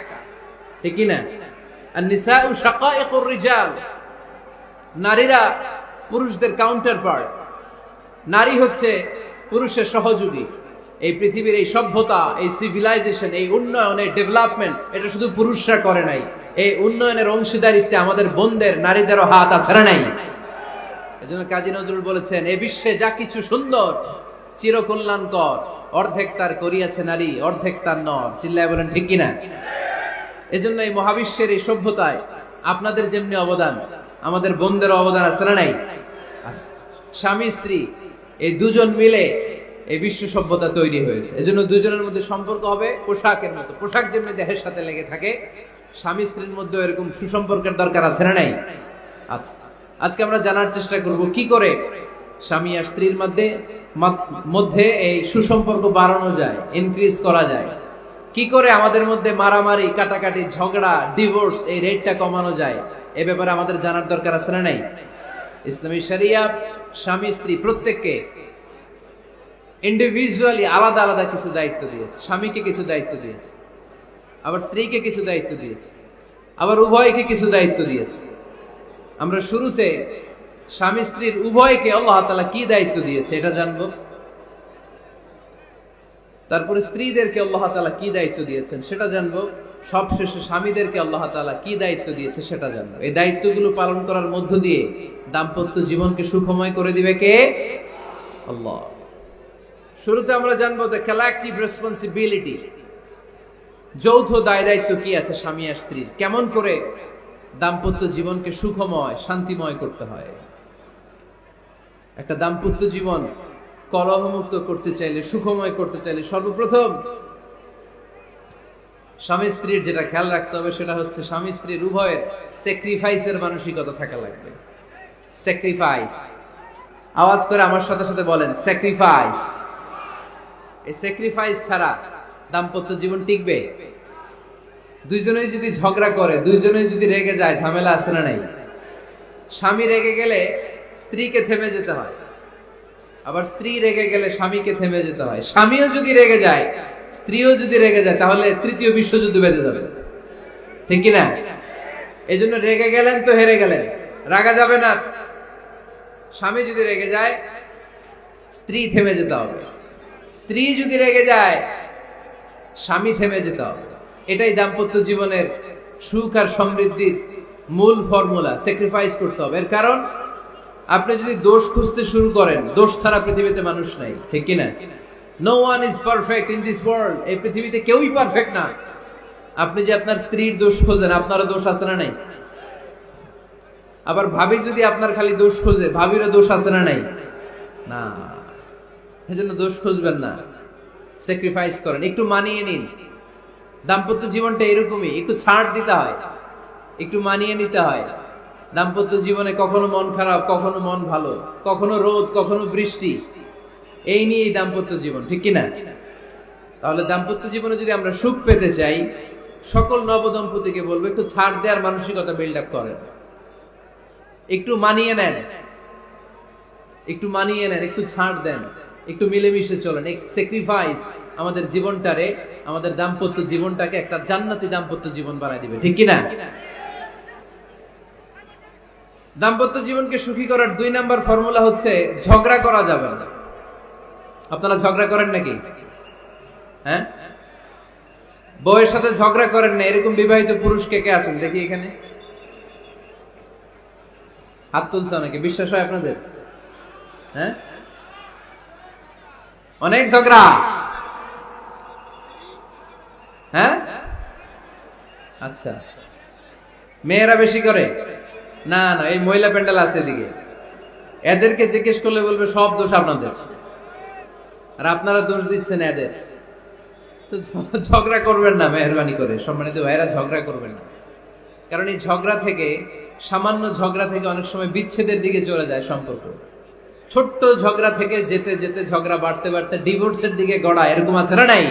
ঠিক কিনা? আর নিসাউ শাকাইকুর রিজাল, নারীরা পুরুষদের কাউন্টার পার্ট। নারী হচ্ছে পুরুষের সহযোগী। এই পৃথিবীর এই সভ্যতা, এই সিভিলাইজেশন, এই উন্নয়ন, এই ডেভেলপমেন্ট, এটা শুধু পুরুষরা করে নাই। এই উন্নয়নের অংশীদারিত্বে আমাদের বোনদের, নারীদেরও হাত আছে না নাই? এজন্য কাজী নজরুল বলেছেন, এ বিশ্বে যা কিছু সুন্দর চিরকল্যাণকর, অর্ধেক তার করিয়াছে নারী, অর্ধেক তার নর। চিল্লায় বলেন ঠিক কিনা? এজন্য এই মহাবিশ্বের এই সভ্যতায় আপনাদের যেমনি অবদান, আমাদের বোনদেরও অবদান আছে না নাই? স্বামী স্ত্রী এই দুজন মিলে এই বিশ্ব সভ্যতা তৈরি হয়েছে। এজন্য দুজনের মধ্যে সম্পর্ক হবে পোশাকের মতো। পোশাক যেমনি দেহের সাথে লেগে থাকে, স্বামী স্ত্রীর মধ্যে এরকম সুসম্পর্কের দরকার আছে না নাই? আচ্ছা, আজকে আমরা জানার চেষ্টা করব কি করে স্বামী আর স্ত্রীর মধ্যে এই সুসম্পর্ক বাড়ানো যায়, ইনক্রিজ করা যায়। কি করে আমাদের মধ্যে মারামারি, কাটাকাটি, ঝগড়া, ডিভোর্স এই রেটটা কমানো যায়, এ ব্যাপারে আমাদের জানার দরকার আছে না নাই? ইসলামী শরিয়া স্বামী স্ত্রী প্রত্যেককে ইন্ডিভিজুয়ালি আলাদা আলাদা কিছু দায়িত্ব দিয়েছে। স্বামীকে কিছু দায়িত্ব দিয়েছে, আবার স্ত্রীকে কিছু দায়িত্ব দিয়েছে, আবার উভয়কে কিছু দায়িত্ব দিয়েছে। আমরা শুরুতে স্বামী স্ত্রীর উভয়কে আল্লাহ তাআলা কি দায়িত্ব দিয়েছে এটা জানবো। তারপরে স্ত্রীদেরকে আল্লাহ তাআলা কি দায়িত্ব দিয়েছেন সেটা জানবো। সবশেষে স্বামীদেরকে আল্লাহ তাআলা কি দায়িত্ব দিয়েছে সেটা জানবো। এই দায়িত্বগুলো পালন করার মধ্য দিয়ে দাম্পত্য জীবনকে সুখময় করে দিবে কে? আল্লাহ। শুরুতে আমরা জানবো দ্য কালেকটিভ রেসপন্সিবিলিটি, যৌথ দায় দায়িত্ব কি আছে স্বামী আর স্ত্রীর, কেমন করে দাম্পত্য জীবনকে সুখময়, শান্তিময় করতে হয়। একটা দাম্পত্য জীবন কলহমুক্ত করতে চাইলে, সুখময় করতে চাইলে সর্বপ্রথম স্বামী স্ত্রীর যেটা খেয়াল রাখতে হবে সেটা হচ্ছে স্বামী স্ত্রীর উভয়ের স্যাক্রিফাইসের মানসিকতা থাকা লাগবে। স্যাক্রিফাইস, আওয়াজ করে আমার সাথে সাথে বলেন স্যাক্রিফাইস। এই স্যাক্রিফাইস ছাড়া দাম্পত্য জীবন টিকবে? দুইজনেই যদি ঝগড়া করে, দুইজনেই যদি রেগে যায়, ঝামেলা আছে না নাই? স্বামী রেগে গেলে স্ত্রীকে থেমে যেতে হয়, আবার স্ত্রী রেগে গেলে স্বামীকে থেমে যেতে হয়। স্বামীও যদি রেগে যায়, স্ত্রীও যদি রেগে যায়, তাহলে তৃতীয় বিশ্বযুদ্ধ বেঁধে যাবে, ঠিক কিনা? এই জন্য রেগে গেলেন তো হেরে গেলেন, রাগা যাবে না। স্বামী যদি রেগে যায়, স্ত্রী থেমে যেতে হবে। স্ত্রী যদি রেগে যায়, স্বামী থেমে যেতে হবে। এটাই দাম্পত্য জীবনের সুখ আর সমৃদ্ধির মূল ফর্মুলা। স্যাক্রিফাইস করতে হবে। এর কারণ আপনি যদি দোষ খুঁজতে শুরু করেন, দোষ ছাড়া পৃথিবীতে মানুষ নাই, ঠিক কিনা? No one is perfect in this world. এই পৃথিবীতে কেউই পারফেক্ট না। আপনি যে আপনার স্ত্রীর দোষ খোঁজেন, আপনারও দোষ আছে না নাই? আবার ভাবি যদি আপনার খালি দোষ খোঁজে, ভাবিরও দোষ আছে না নাই? না, এজন্য দোষ খুঁজবেন না, স্যাক্রিফাইস করেন, একটু মানিয়ে নিন। দাম্পত্য জীবনটা এরকমই, একটু ছাড় দিতে হয়, একটু মানিয়ে নিতে হয়। দাম্পত্য জীবনে কখনো মন খারাপ, কখনো মন ভালো, কখনো রোদ, কখনো বৃষ্টি, এই নিয়েই দাম্পত্য জীবন, ঠিক কিনা? তাহলে দাম্পত্য জীবনে যদি আমরা সুখ পেতে চাই, সকল নবদম্পতিকে বলবো একটু ছাড় দেওয়ার মানসিকতা বিল্ড আপ করেন, একটু মানিয়ে নেন, একটু মানিয়ে নেন, একটু ছাড় দেন, একটু মিলেমিশে চলেন। এক স্যাক্রিফাইস আমাদের জীবনটারে, আমাদের দাম্পত্য জীবনটাকে একটা জান্নাতি দাম্পত্য জীবন বানায় দিবে, ঠিক কিনা? দাম্পত্য জীবনকে সুখী করার 2 নাম্বার ফর্মুলা হচ্ছে ঝগড়া করা যাবে না। আপনারা ঝগড়া করেন নাকি? হ্যাঁ, বউয়ের সাথে ঝগড়া করেন না এরকম বিবাহিত পুরুষ কে কে আছেন দেখি এখানে? হাত তুলছে অনেকে, বিশ্বাস হয় আপনাদের? হ্যাঁ, অনেক ঝগড়া। হ্যাঁ, আচ্ছা, মেয়েরা বেশি করে? না না, এই মহিলা প্যান্ডেল আছে এদিকে, এদেরকে জিজ্ঞেস করলে বলবে সব দোষ আপনাদের, আর আপনারা দোষ দিচ্ছেন এদের। তো ঝগড়া করবেন না মেহরবানি করে, সম্মানিত ভাইরা, ঝগড়া করবেন না। কারণ এই ঝগড়া থেকে, সামান্য ঝগড়া থেকে অনেক সময় বিচ্ছেদের দিকে চলে যায় সম্পর্ক। ছোট্ট ঝগড়া থেকে যেতে যেতে ঝগড়া বাড়তে বাড়তে ডিভোর্সের দিকে গড়া, এরকম আছে না? নাই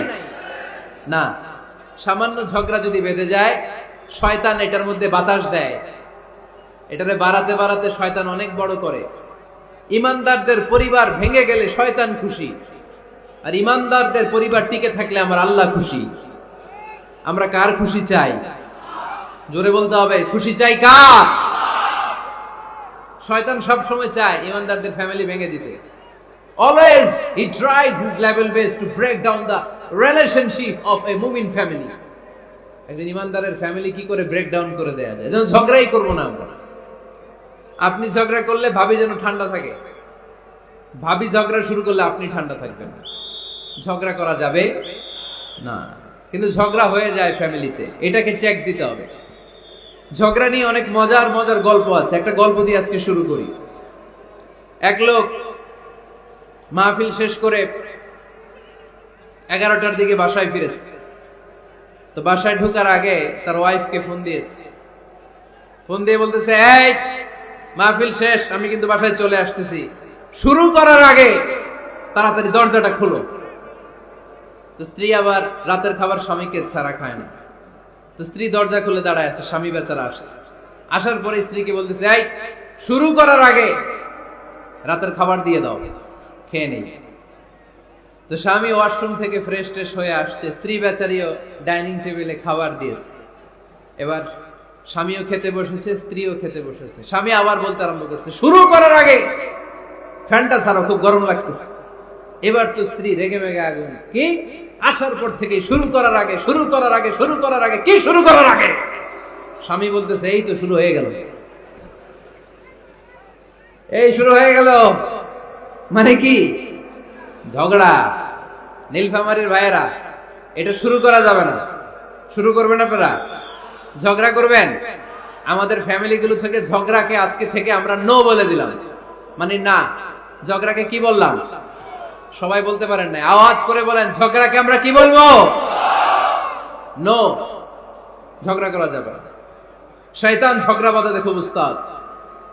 না। সামান্য ঝগড়া যদি বেঁধে যায়, শয়তান এটার মধ্যে বাতাস দেয়, এটারে বাড়াতে বাড়াতে শয়তান অনেক বড় করে। ইমানদারদের পরিবার ভেঙে গেলে শয়তান খুশি, আর ইমানদারদের পরিবার টিকে থাকলে আমার আল্লাহ খুশি। আমরা কার খুশি চাই? জোরে বলতে হবে, খুশি চাই কার? শয়তান সব সময় চায় ইমানদারদের ফ্যামিলি ভেঙে দিতে। Always he tries his level best to break down the relationship of a mu'min family. একজন ইমানদারের ফ্যামিলি কি করে ব্রেক ডাউন করে দেয়া যায়? যেন ঝগড়াই করবো না আমরা। আপনি ঝগড়া করলে ভাবি যেন ঠান্ডা থাকে, ভাবি ঝগড়া শুরু করলে আপনি ঠান্ডা থাকবেন। ঝগড়া করা যাবে না, কিন্তু ঝগড়া হয়ে যায় ফ্যামিলিতে, এটাকে চেক দিতে হবে। ঝগড়া নিয়ে অনেক মজার মজার গল্প আছে। একটা গল্প দিয়ে আজকে শুরু করি। এক লোক মাহফিল শেষ করে 11টার দিকে বাসায় ফিরেছে। তো বাসায় ঢোকার আগে তার ওয়াইফকে ফোন দিয়েছে। ফোন দিয়ে বলতেছে, এই মাহফিল শেষ, আমি কিন্তু বাসায় চলে আসতেছি, শুরু করার আগে তাড়াতাড়ি দরজাটা খুলো। তো স্ত্রী আবার রাতের খাবার স্বামীকে ছাড়া খায় না। তো স্ত্রী দরজা খুলে দাঁড়ায় আছে, স্বামী বেচারা আসছে। আসার পরে স্ত্রীকে বলতেছে, এই শুরু করার আগে রাতের খাবার দিয়ে দাও, খেয়ে নেই। তো স্বামী ওয়াশরুম থেকে ফ্রেশ ট্রেশ হয়ে আসছে, স্ত্রী বেচারিও ডাইনিং টেবিলে খাবার দিয়েছে। এবার স্বামীও খেতে বসেছে, স্ত্রীও খেতে বসেছে। স্বামী আবার বলতে আরম্ভ করছে, শুরু করার আগে ফ্যানটা ছাড়ো, খুব গরম লাগতেছে। এবার তো স্ত্রী রেগে মেগে আগুন, কি আসার পর থেকে শুরু করার আগে, শুরু করার আগে, শুরু করার আগে, কি শুরু করার আগে? স্বামী বলতেছে, এই তো শুরু হয়ে গেল, এই শুরু হয়ে গেল। মানে কি? ঝগড়া। নীলফামারীর ভাইয়েরা, এটা শুরু করা যাবে না। শুরু করবেন আপনারা? ঝগড়া করবেন? আমাদের ফ্যামিলিগুলো থেকে ঝগড়াকে আজকে থেকে আমরা নো বলে দিলাম, মানে না। ঝগড়াকে কি বললাম? সবাই বলতে পারেন না, আওয়াজ করে বলেন, ঝগড়াকে আমরা কি বলবো? নো। ঝগড়া করা যাবে না। শয়তান ঝগড়া বাঁধাতে খুব উস্তাদ।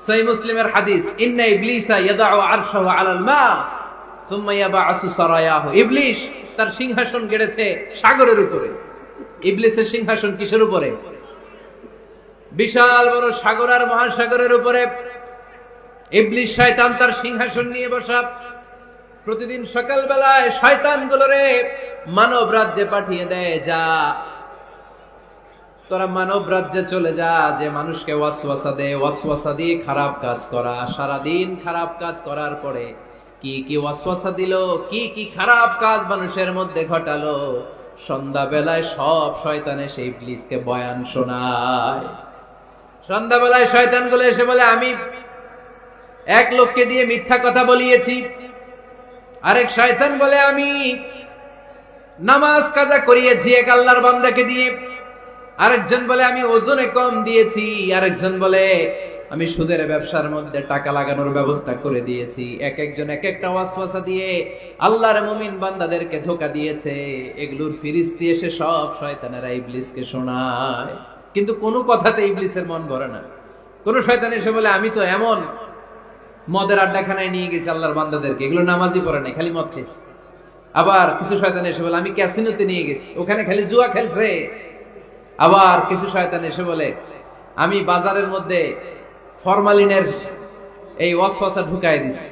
সহিহ মুসলিমের হাদিস, ইন্না ইবলিসা ইয়াদাউ আরশাহু আলাল মা সুম্মা ইয়াবআসু সারায়াহু। ইবলিস তার সিংহাসন গেড়েছে সাগরের উপরে। ইবলিসের সিংহাসন কিসের উপরে? বিশাল বড় সাগর আর মহাসাগরের উপরে ইবলিস শয়তান তার সিংহাসন নিয়ে বসা। প্রতিদিন সকাল বেলায় শয়তান গুলোরে মানব রাজ্যে পাঠিয়ে দেয়, যা তোরা মানব রাজ্যে চলে যা, যে মানুষকে ওয়াসওয়াসা দেয়, ওয়াসওয়াসা দিয়ে খারাপ কাজ করা। সারাদিন খারাপ কাজ করার পরে কি কি ওয়াসওয়াসা দিল, কি কি খারাপ কাজ মানুষের মধ্যে ঘটালো, সন্ধ্যা বেলায় সব শয়তানে সেই ইবলিসকে বয়ান শোনায়। সন্ধ্যা বেলায় শয়তান গুলো এসে বলে, আমি এক লোককে দিয়ে মিথ্যা কথা বলিয়েছি। আরেক শয়তান বলে, আমি নামাজ কাজা করিয়েছি এক আল্লাহর বান্দাকে দিয়ে। আরেকজন বলে, আমি ওজনে কম দিয়েছি। আরেকজন বলে, আমি সুদের ব্যবসার মধ্যে টাকা লাগানোর ব্যবস্থা করে দিয়েছি। এক একজন এক একটা ওয়াসওয়াসা দিয়ে আল্লাহর মুমিন বান্দাদেরকে ধোঁকা দিয়েছে। এগুলোর ফিরিস্তি এসে সব শয়তানেরা ইবলিসকে শোনায়, কিন্তু কোনো কথাতে ইবলিসের মন ভরে না। কোন শয়তান এসে বলে, আমি তো এমন মদের আড্ডাখানায় নিয়ে গেছি আল্লাহর বান্দাদেরকে, এগুলো নামাজই পড়ে নাই, খালি মদ খেয়েছে। আবার কিছু শয়তান এসে বলে, আমি ক্যাসিনোতে নিয়ে গেছি, ওখানে খালি জুয়া খেলছে। আবার কিছু শয়তান এসে বলে, আমি বাজারের মধ্যে ফরমালিনের এই ওয়াসওয়াসা ঢুকাই দিছি।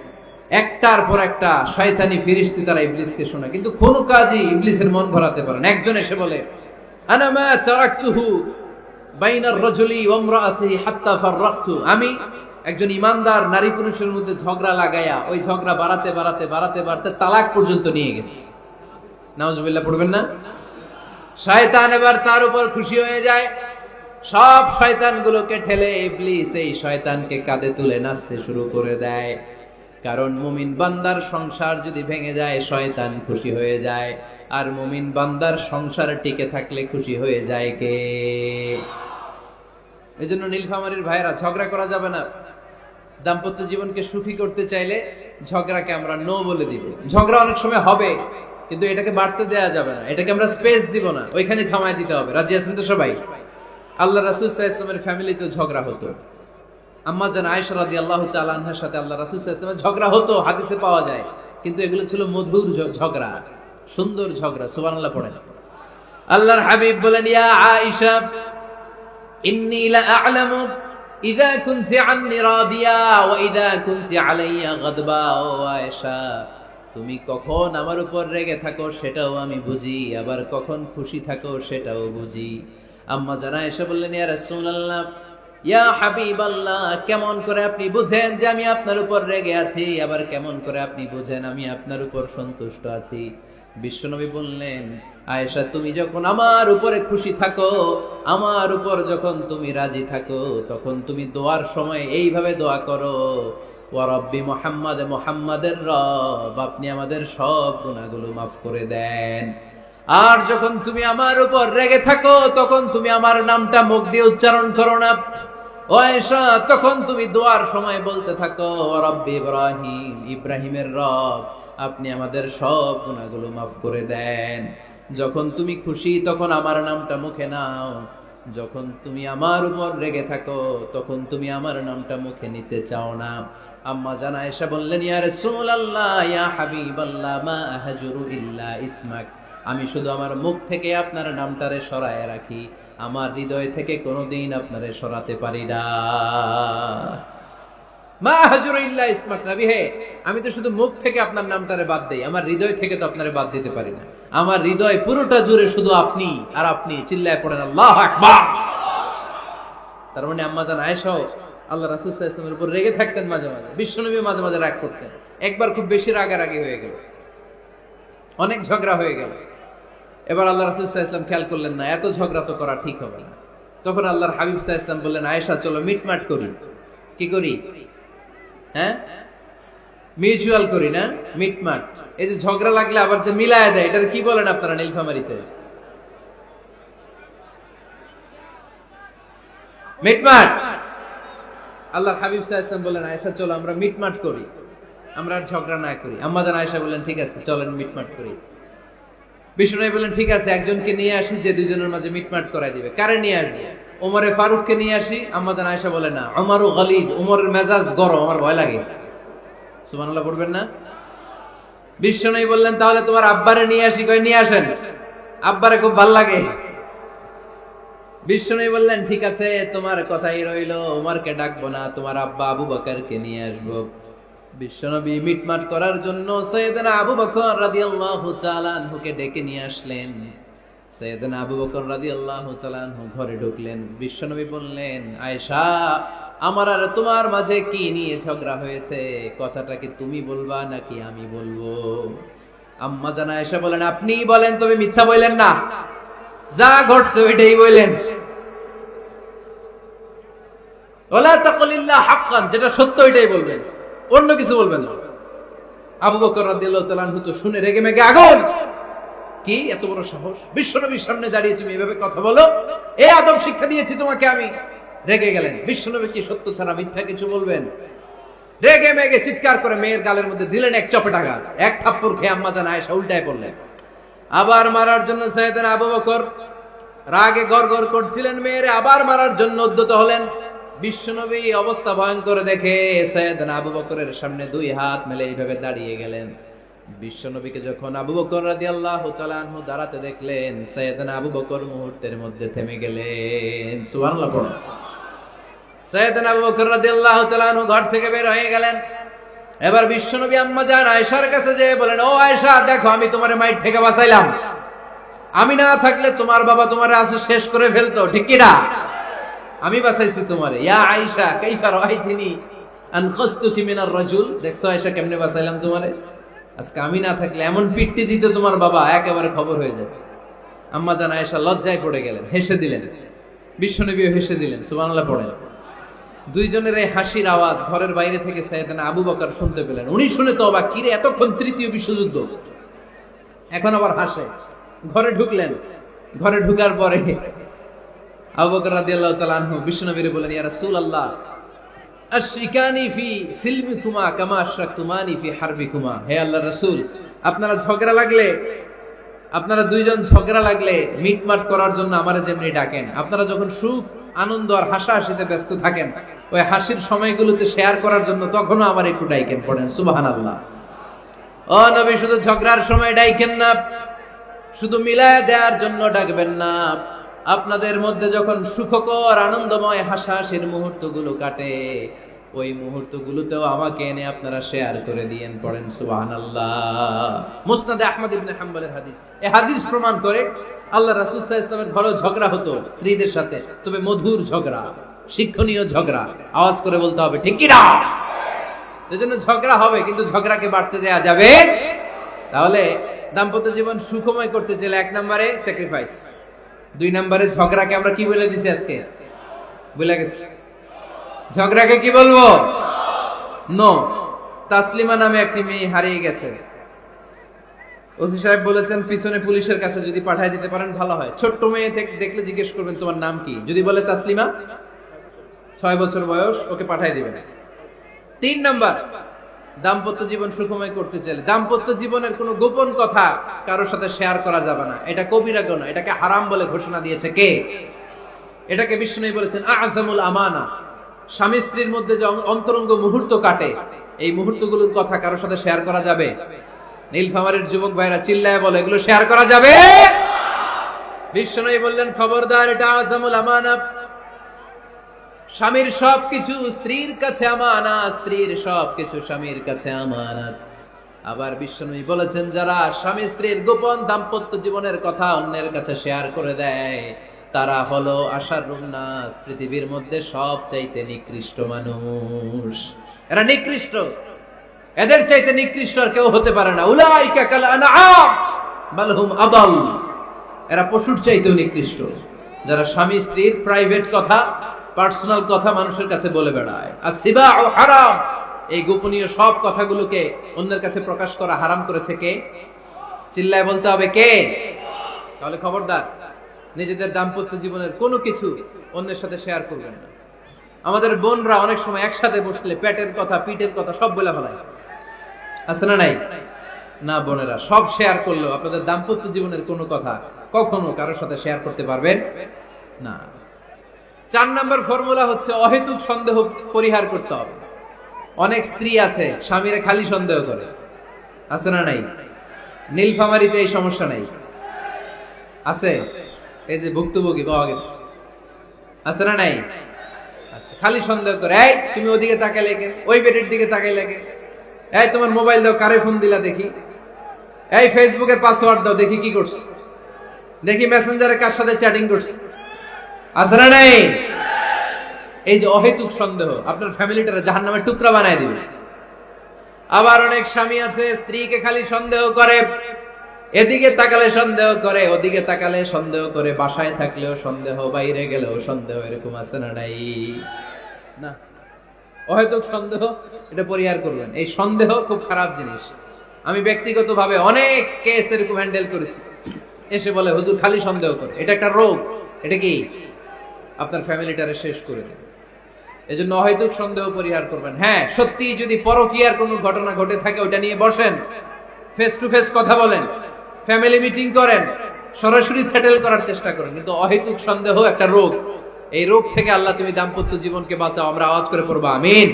একটার পর একটা শয়তানি ফিরিস্তি তারা ইবলিসকে শোনা, কিন্তু কোনো কাজই ইবলিসের মন ভরাতে পারে না। একজন এসে বলে, আনা মা তারাকতুহু বাইনার রাজুলি ওয়া ইমরাআতিহি হাত্তা ফাররাকতু। আমি একজন ইমানদার নারী পুরুষের মধ্যে ঝগড়া লাগাইয়া ওই ঝগড়া বাড়াতে বাড়াতে বাড়াতে বাড়াতে তালাক পর্যন্ত নিয়ে গেছে। নাউজুবিল্লাহ পড়বেন না? শয়তান এবার তার উপর খুশি হয়ে যায়। সব শয়তানগুলোকে ঠেলে ইবলিস এই শয়তানকে কাঁধে তুলে নাচতে শুরু করে দেয়। কারণ মুমিন বান্দার সংসার যদি ভেঙে যায় শয়তান খুশি হয়ে যায়, আর মুমিন বান্দার সংসার টিকে থাকলে খুশি হয়ে যায় কে? এই জন্য নীলফামারীর ভাইয়েরা, ঝগড়া করা যাবে না। দাম্পত্য জীবনকে সুখী করতে চাইলে ঝগড়াকে আমরা নো বলে দিব। ঝগড়া অনেক সময় হবে, কিন্তু এটাকে বাড়তে দেওয়া যাবে না, এটাকে আমরা স্পেস দিব না, ওইখানে থামায় দিতে হবে। রাজি আছেন তো সবাই? আল্লাহ রাসূল সাল্লাল্লাহু আলাইহি ওয়াসাল্লামের ফ্যামিলিতে ঝগড়া হতো। আম্মা জান আয়েশা রাদিয়াল্লাহু তাআলা আনহার সাথে আল্লাহ রাসূল সাল্লাল্লাহু আলাইহি ওয়াসাল্লামের ঝগড়া হতো, হাদিসে পাওয়া যায়। কিন্তু এগুলো ছিল মধুর ঝগড়া, সুন্দর ঝগড়া। সুবহানাল্লাহ পড়েন। আল্লাহর হাবিব বলেন, ইয়া আয়েশা ইন্নী লা আ'লামু ইযা কুনতি আন্নী রাদিয়া ওয়া ইযা কুনতি আলাইয়া গাদবা। ও আয়েশা, তুমি কখন আমার উপর রেগে থাকো সেটাও আমি বুঝি, আবার কখন খুশি থাকো সেটাও বুঝি। আম্মা জান আয়েশা বললেন, ইয়া রাসূলুল্লাহ, ইয়া হাবিবাল্লাহ, কেমন করে আপনি বুঝেন যে আমি আপনার উপর রেগে আছি, আবার কেমন করে আপনি বুঝেন আমি আপনার উপর সন্তুষ্ট আছি? বিশ্বনবী বললেন, আয়েশা, তুমি যখন আমার উপরে খুশি থাকো, আমার উপর যখন তুমি রাজি থাকো, তখন তুমি দোয়ার সময় এইভাবে দোয়া করো, ওয়া রব্বি মুহাম্মাদ, মুহাম্মাদের রব, আপনি আমাদের সব গুনাহগুলো মাফ করে দেন। আর যখন তুমি আমার উপর রেগে থাকো, তখন তুমি আমার নামটা মুখ দিয়ে উচ্চারণ করো না। ও আয়েশা, তখন তুমি দোয়ার সময় বলতে থাকো, ওয়া রব্বি ইব্রাহিম, ইব্রাহিমের রব, আপনি আমাদের সব গুনাহগুলো মাফ করে দেন। যখন তুমি খুশি তখন আমার নামটা মুখে নাও, যখন তুমি আমার উপর রেগে থাকো তখন তুমি আমার নামটা মুখে নিতে চাও না। আম্মা জান আয়েশা বললেন, ইয়া রাসূলুল্লাহ, ইয়া হাবিবাল্লাহ, মা আহজুরু ইল্লা ইসমাক, আমি শুধু আমার মুখ থেকে আপনার নামটারে সরায় রাখি, আমার হৃদয় থেকে কোনোদিন আপনারে সরাতে পারি না। মা আহজুরু ইল্লা ইসমাক, নবী হে, আমি তো শুধু মুখ থেকে আপনার নামটারে বাদ দেই, আমার হৃদয় থেকে তো আপনারে বাদ দিতে পারি না। আমার হৃদয় পুরোটা জুড়ে শুধু আপনি আর আপনি। চিল্লায় পড়েন আল্লাহু আকবার। তার মানে আম্মা জান আয়েশাও আল্লাহ রাসূল সাল্লাল্লাহু আলাইহি ওয়াসাল্লামের উপর রেগে থাকতেন মাঝে মাঝে, বিশ্বনবী মাঝে মাঝে রাগ করতেন। একবার খুব বেশি রাগারাগি হয়ে গেল, অনেক ঝগড়া হয়ে গেল। এবার আল্লাহ রাসূল সাল্লাল্লাহু আলাইহি ওয়াসাল্লাম খেয়াল করলেন না, এত ঝগড়া তো করা ঠিক হবে না। তখন আল্লাহর হাবিব সাল্লাল্লাহু আলাইহি ওয়াসাল্লাম বললেন, আয়েশা, চলো মিটমাট করি। কি করি? হ্যাঁ, মিউচুয়াল করি না, মিটমাট। এই যে ঝগড়া লাগলে আবার যে মিলায় দেয়, এটার কি বলেন আপনারা নীলফামারীতে? মিটমাট। আল্লাহর হাবিব সাল্লাল্লাহু আলাইহি ওয়াসাল্লাম বললেন, আয়েশা, চলো আমরা মিটমাট করি, আমরা আর ঝগড়া না করি। আম্মা জান আয়েশা বললেন, ঠিক আছে, চলেন মিটমাট করি। বিষ্ণু বললেন, ঠিক আছে, একজনকে নিয়ে আসি যে দুইজনের মাঝে মিটমাট করাই দিবে। কারে নিয়ে আসবো? ওমরে ফারুককে নিয়ে আসি। আম্মা জান আয়েশা বলে, না, ওমরও গালিদ, ওমরের মেজাজ গরম, আমার ভয় লাগে। সুবহানাল্লাহ পড়বেন না? বিষ্ণু বললেন, তাহলে তোমার আব্বারে নিয়ে আসি। কই, নিয়ে আসেন, আব্বারে খুব ভাল লাগে। বিষ্ণু বললেন, ঠিক আছে, তোমার কথাই রইলো, ওমরকে ডাকবো না, তোমার আব্বা আবু বকরকে নিয়ে আসবো। বিশ্বনবী মিটমাট করার জন্য সাইয়েদনা আবু বকর রাদিয়াল্লাহু তাআলা আনহুকে ডেকে নিয়ে আসলেন। সাইয়েদনা আবু বকর রাদিয়াল্লাহু তাআলা আনহু ঘরে ঢুকলেন। বিশ্বনবী বললেন, আয়েশা, আমার আর তোমার মাঝে কি নিয়ে ঝগড়া হয়েছে? কথাটা কি তুমি বলবা নাকি আমি বলবো? আম্মা জান আয়েশা বলেন, আপনিই বলেন, তবে মিথ্যা বললেন না, যা ঘটছে ওইটাই বললেন। ওয়ালা তাকুলিল্লাহ হাক্কান, যেটা সত্য ওইটাই বলবেন, অন্য কিছু বলবেন না। আবু বকর রাদিয়াল্লাহু তাআলা আনহু তো শুনে রেগে মেগে আগুন। কি এত বড় সাহস, বিশ্বনবীর সামনে দাঁড়িয়ে তুমি এভাবে কথা বলো? এই আদব শিক্ষা দিয়েছি তোমাকে আমি। রেগে গেলেন। বিশ্বনবী কি সত্য ছাড়া মিথ্যা কিছু বলবেন? রেগে মেগে চিৎকার করে মেয়ের গালের মধ্যে দিলেন এক চপেটাঘাত। এক থাপ্পড় খেয়ে আম্মা জান আয়েশা উল্টায় পড়লেন। আবার মারার জন্য সাইয়েদনা আবু বকর রাগে গড়গড় করছিলেন, মেয়েরে আবার মারার জন্য উদ্যত হলেন। বিশ্বনবী অবস্থা ভয়ঙ্কর দেখে সাইয়েদনা আবু বকরের সামনে দুই হাত মেলে এইভাবে দাঁড়িয়ে গেলেন। বিশ্বনবীকে যখন আবু বকর রাদিয়াল্লাহু তাআলা আনহু দাঁড়াতে দেখলেন, সাইয়েদনা আবু বকর মুহূর্তের মধ্যে থেমে গেলেন। সুবহানাল্লাহ পড়ুন। সাইয়েদনা আবু বকর রাদিয়াল্লাহু তাআলা আনহু ঘর থেকে বের হয়ে গেলেন। এবার বিশ্বনবী আম্মা জান আয়েশার কাছে যেয়ে বলেন, ও আয়েশা, দেখো, আমি তোমারে মাইর থেকে বাঁচাইলাম। আমি না থাকলে তোমার বাবা তোমারে আসে শেষ করে ফেলতো, ঠিক কি না? আমি বাঁচাইছি তোমারে। ইয়া আয়েশা, কাইফা রাআইতিনি আনখাসতুকি মিনার রাজুল, দেখছো আয়েশা কেমনে বাঁচাইলাম তোমারে? আজকে আমি না থাকলে এমন পিট্টি দিত তোমার বাবা, একেবারে খবর হয়ে যাবে। আম্মা জান আয়েশা লজ্জায় পড়ে গেলেন, হেসে দিলেন। বিশ্বনবীও হেসে দিলেন। সুবহানাল্লাহ পড়েন। দুইজনের এই হাসির আওয়াজ ঘরের বাইরে থেকে সাইয়েদনা আবু বকর শুনতে পেলেন। উনি শুনে তো অবাক, কিরে, এতক্ষণ তৃতীয় বিশ্বযুদ্ধ, এখন আবার হাসে। ঘরে ঢুকলেন। ঘরে ঢুকার পরে আবু বকর রাদিয়াল্লাহু তাআলা আনহু বিশ্বনবীরে বলেন, ইয়া রাসূলুল্লাহ, আশরিকানি ফি সিলমিকুমা কামা আশরাকতুমানি ফি হারবিকুমা। হে আল্লাহর রাসূল, আপনারা দুইজন ঝগড়া লাগলে মিটমাট করার জন্য আমারে যেমনি ডাকেন, আপনারা যখন সুখ আনন্দ আর হাসাহাসিতে ব্যস্ত থাকেন, ওই হাসির সময়গুলোতে শেয়ার করার জন্য তখনও আমার একটু ডাইকেন। পড়েন সুবহানাল্লাহ। ও নবী, শুধু ঝগড়ার সময় ডাইকেন না, শুধু মিলায় দেওয়ার জন্য ডাকবেন না। আপনাদের মধ্যে যখন সুখকর আনন্দময় হাসাহাসির মুহূর্তগুলো কাটে, ওই মুহূর্তগুলোতেও আমাকে এনে আপনারা শেয়ার করে দিয়েন। পড়েন সুবহানাল্লাহ। মুসনাদে আহমদ ইবনে হাম্বলের হাদিস। এই হাদিস প্রমাণ করে আল্লাহ রাসূল সাল্লাল্লাহু আলাইহি ওয়াসাল্লামের ঘরে ঝগড়া হতো স্ত্রীদের সাথে, তবে মধুর ঝগড়া, শিক্ষণীয় ঝগড়া। আওয়াজ করে বলতে হবে ঠিক কি না? এজন্য ঝগড়া হবে, কিন্তু ঝগড়াকে বাড়তে দেয়া যাবে। তাহলে দাম্পত্য জীবন সুখময় করতে চাইলে 1 নম্বরে স্যাক্রিফাইস, 2 নম্বরে ঝগড়াকে আমরা কি বলে দিছি আজকে? বলে গেছি ঝগড়াকে কি বলবো? নো। তাসলিমা নামে একটি মেয়ে হারিয়ে গেছে। ওসি সাহেব বলেছেন পিছনে পুলিশের কাছে যদি পাঠিয়ে দিতে পারেন ভালো হয়। ছোট্ট মেয়ে দেখলে জিজ্ঞেস করবেন তোমার নাম কি, যদি বলে তাসলিমা, 6 বছর বয়স, ওকে পাঠিয়ে দিবেন। 3 নাম্বার, দাম্পত্য জীবন সুখময় করতে চাইলে দাম্পত্য জীবনের কোনো গোপন কথা কারোর সাথে শেয়ার করা যাবে না। এটা কবিরা গুনাহ, এটাকে হারাম বলে ঘোষণা দিয়েছে কে? এটাকে বিষ্ণু বলেছেন আযমুল আমানা। স্বামী স্ত্রীর মধ্যে যে অন্তরঙ্গ মুহূর্ত কাটে, এই মুহূর্তগুলোর কথা কারোর সাথে শেয়ার করা যাবে? নীলফামারীর যুবক ভাইরা চিল্লায় বলে এগুলো শেয়ার করা যাবে? বিষ্ণু বললেন খবরদার, এটা আযমুল আমানা। স্বামীর সবকিছু স্ত্রীর কাছে আমানত, স্ত্রীর সবকিছু স্বামীর কাছে আমানত। আবার বিশ্বনবী বলেছেন যারা স্বামী স্ত্রীর গোপন দাম্পত্য জীবনের কথা অন্যের কাছে শেয়ার করে দেয়, তারা হলো আশারুন নাস, পৃথিবীর মধ্যে সবচাইতে নিকৃষ্ট মানুষ। এরা নিকৃষ্ট, এদের চাইতে নিকৃষ্ট আর কেউ হতে পারে না। উলাইকা কাল আনআম বাল হুম আদাল। এরা পশুর চাইতেও নিকৃষ্ট, যারা স্বামী স্ত্রীর প্রাইভেট কথা, পার্সোনাল কথা মানুষের কাছে বলে বেড়ায়। আর সিবাউ হারাম, এই গোপনীয় সব কথাগুলোকে অন্যের কাছে প্রকাশ করা হারাম করেছে কে? চিল্লায় বলতে হবে কে? তাহলে খবরদার, নিজেদের দাম্পত্য জীবনের কোনো কিছু অন্যের সাথে শেয়ার করবেন না। আমাদের বোনরা অনেক সময় একসাথে বসলে পেটের কথা, পিঠের কথা সব বলে ফেলায়, আছে না নাই? না বোনেরা, সব শেয়ার করলেও আপনাদের দাম্পত্য জীবনের কোনো কথা কখনো কারোর সাথে শেয়ার করতে পারবেন না। 4 নম্বর ফর্মুলা হচ্ছে অহেতুক সন্দেহ পরিহার করতে হবে। অনেক স্ত্রী আছে স্বামীরে খালি সন্দেহ করে, আছে না নাই? নীলফামারীতে এই সমস্যা নাই, আছে? এই যে ভুক্তভোগী পাওয়া গেছে, আছে না নাই? আছে। খালি সন্দেহ করে, এই তুমি ওদিকে তাকাইলে কেন, ওই বেটের দিকে তাকাইলে কেন, এই তোমার মোবাইল দাও, কারে ফোন দিলা দেখি, এই ফেসবুকের পাসওয়ার্ড দাও দেখি কি করছে, দেখি মেসেঞ্জারে কার সাথে চ্যাটিং করছে, আছে না নাই? এই যে অহেতুক সন্দেহ আপনার ফ্যামিলিটারে জাহান্নামের টুকরা বানায় দিবে। আবার অনেক স্বামী আছে স্ত্রীকে খালি সন্দেহ করে, এদিকে তাকালে সন্দেহ করে, ওদিকে তাকালে সন্দেহ করে, বাসায় থাকলেও সন্দেহ, বাইরে গেলেও সন্দেহ। এরকম আছে না নাই? না, অহেতুক সন্দেহ এটা পরিহার করবেন। এই সন্দেহ খুব খারাপ জিনিস। আমি ব্যক্তিগতভাবে অনেক কেস এরকম হ্যান্ডেল করেছি। এসে বলে হুজুর খালি সন্দেহ করে, এটা একটা রোগ। এটা কি আপনার ফ্যামিলিটারে শেষ করে দেবে। এজন্য অহেতুক সন্দেহ পরিহার করবেন। হ্যাঁ, সত্যি যদি পরকীয়ার কোনো ঘটনা ঘটে থাকে ওটা নিয়ে বসেন, ফেস টু ফেস কথা বলেন, ফ্যামিলি মিটিং করেন, সরাসরি সেটেল করার চেষ্টা করেন। কিন্তু অহেতুক সন্দেহ একটা রোগ। এই রোগ থেকে আল্লাহ তুমি দাম্পত্য জীবনকে বাঁচাও। আমরা আওয়াজ করে পড়বো আমিন।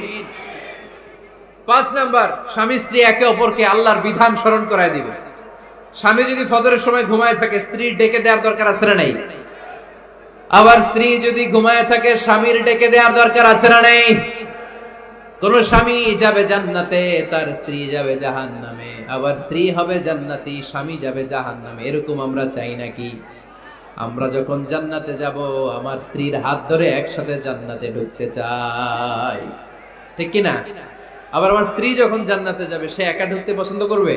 5 নাম্বার, স্বামী স্ত্রী একে অপরকে আল্লাহর বিধান স্মরণ করায় দিবে। স্বামী যদি ফজরের সময় ঘুমায় থাকে, স্ত্রীর ডেকে দেওয়ার দরকার আছে না নাই? আবার স্ত্রী যদি ঘুমায় থাকে, স্বামীর ডেকে দেওয়ার দরকার আছে না নাই? কোন স্বামী যাবে জান্নাতে, তার স্ত্রী যাবে জাহান্নামে। আবার স্ত্রী হবে জান্নাতি, স্বামী যাবে জাহান্নামে। এরকম আমরা চাই নাকি? আমরা যখন জান্নাতে যাব, আমার স্ত্রীর হাত ধরে একসাথে জান্নাতে ঢুকতে চাই, ঠিক কিনা? আবার আমার স্ত্রী যখন জান্নাতে যাবে, সে একা ঢুকতে পছন্দ করবে?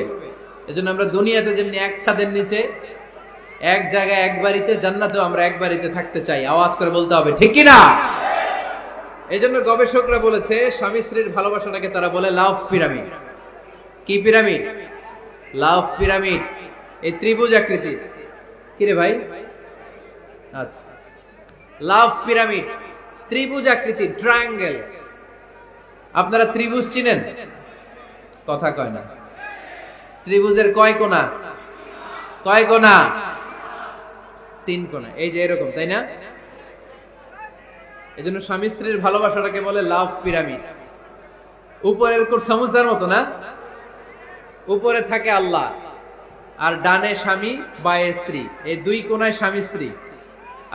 এজন্য আমরা দুনিয়াতে যেমনি এক ছাদের নিচে, এক জায়গায়, এক বাড়িতে, জান্নাতেও আমরা এক বাড়িতে থাকতে চাই। আওয়াজ করে বলতে হবে ঠিক কিনা? এই জন্য গবেষকরা বলেছে স্বামী স্ত্রীর ভালোবাসাটাকে তারা বলে লাভ পিরামিড। কি পিরামিড? লাভ পিরামিড। এই ত্রিভুজ আকৃতি। কিরে ভাই? আচ্ছা, লাভ পিরামিড, ত্রিভুজ আকৃতি, ট্রায়াঙ্গেল। আপনারা ত্রিভুজ চিনেন? কথা কয় না। ত্রিভুজের কয় কোণা? কয় কোণা? 3 কোণা। এই যে এরকম, তাই না? এজন্য স্বামী স্ত্রীর ভালোবাসাটাকে বলে লাভ পিরামিড। উপরের কোণ সমুচার মতো না? উপরে থাকে আল্লাহ, আর ডানে স্বামী বায়ে স্ত্রী, এই 2 কোণায় স্বামী স্ত্রী,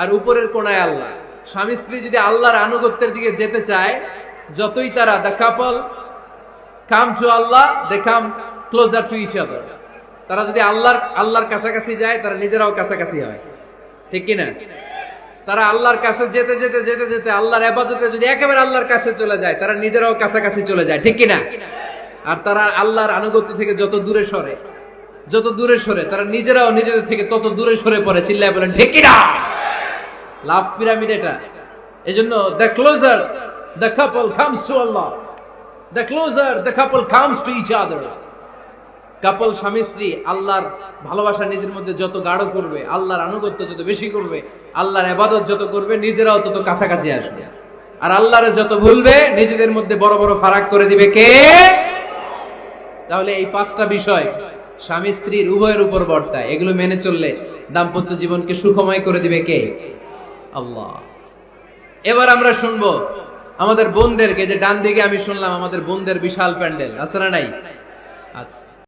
আর উপরের কোণায় আল্লাহ। স্বামী স্ত্রী যদি আল্লাহর আনুগত্যের দিকে যেতে চায়, যতই তারা the couple come to Allah, they come closer to each other. তারা যদি আল্লাহর কাছাকাছি যায়, তারা নিজেরাও কাছাকাছি হয়, ঠিক কিনা? তারা আল্লাহর কাছে যেতে যেতে যেতে যেতে আল্লাহর ইবাদতে যদি একেবারে আল্লাহর কাছে চলে যায়, তারা নিজেরাও কাছাকাছি চলে যায়, ঠিক কিনা? আর তারা আল্লাহর আনুগত্য থেকে যত দূরে সরে তারা নিজেরাও নিজেদের থেকে তত দূরে সরে পড়ে। চিল্লায় বলেন ঠিক কিনা? লাভ পিরামিড এটা। এজন্য the closer the couple comes to Allah, the closer the couple comes to each other. Couple স্বামী স্ত্রী আল্লাহর ভালোবাসা নিজের মধ্যে যত গাঢ় করবে, আল্লাহর আনুগত্য যত বেশি করবে, আল্লাহর ইবাদত যত করবে, নিজেরাও তত কাছাকাছি আসবে। আর আল্লাহরে যত ভুলবে, নিজেদের মধ্যে বড় বড় ফারাক করে দিবে কে? তাহলে এই 5টা বিষয় স্বামী স্ত্রীর উভয়ের উপর বর্তায়। এগুলো মেনে চললে দাম্পত্য জীবনকে সুখময় করে দিবে কে? আল্লাহ। এবার আমরা শুনবো আমাদের বোনদেরকে। যে ডান দিকে আমি শুনলাম আমাদের বোনদের বিশাল প্যান্ডেল, আছে না নাই? আচ্ছা,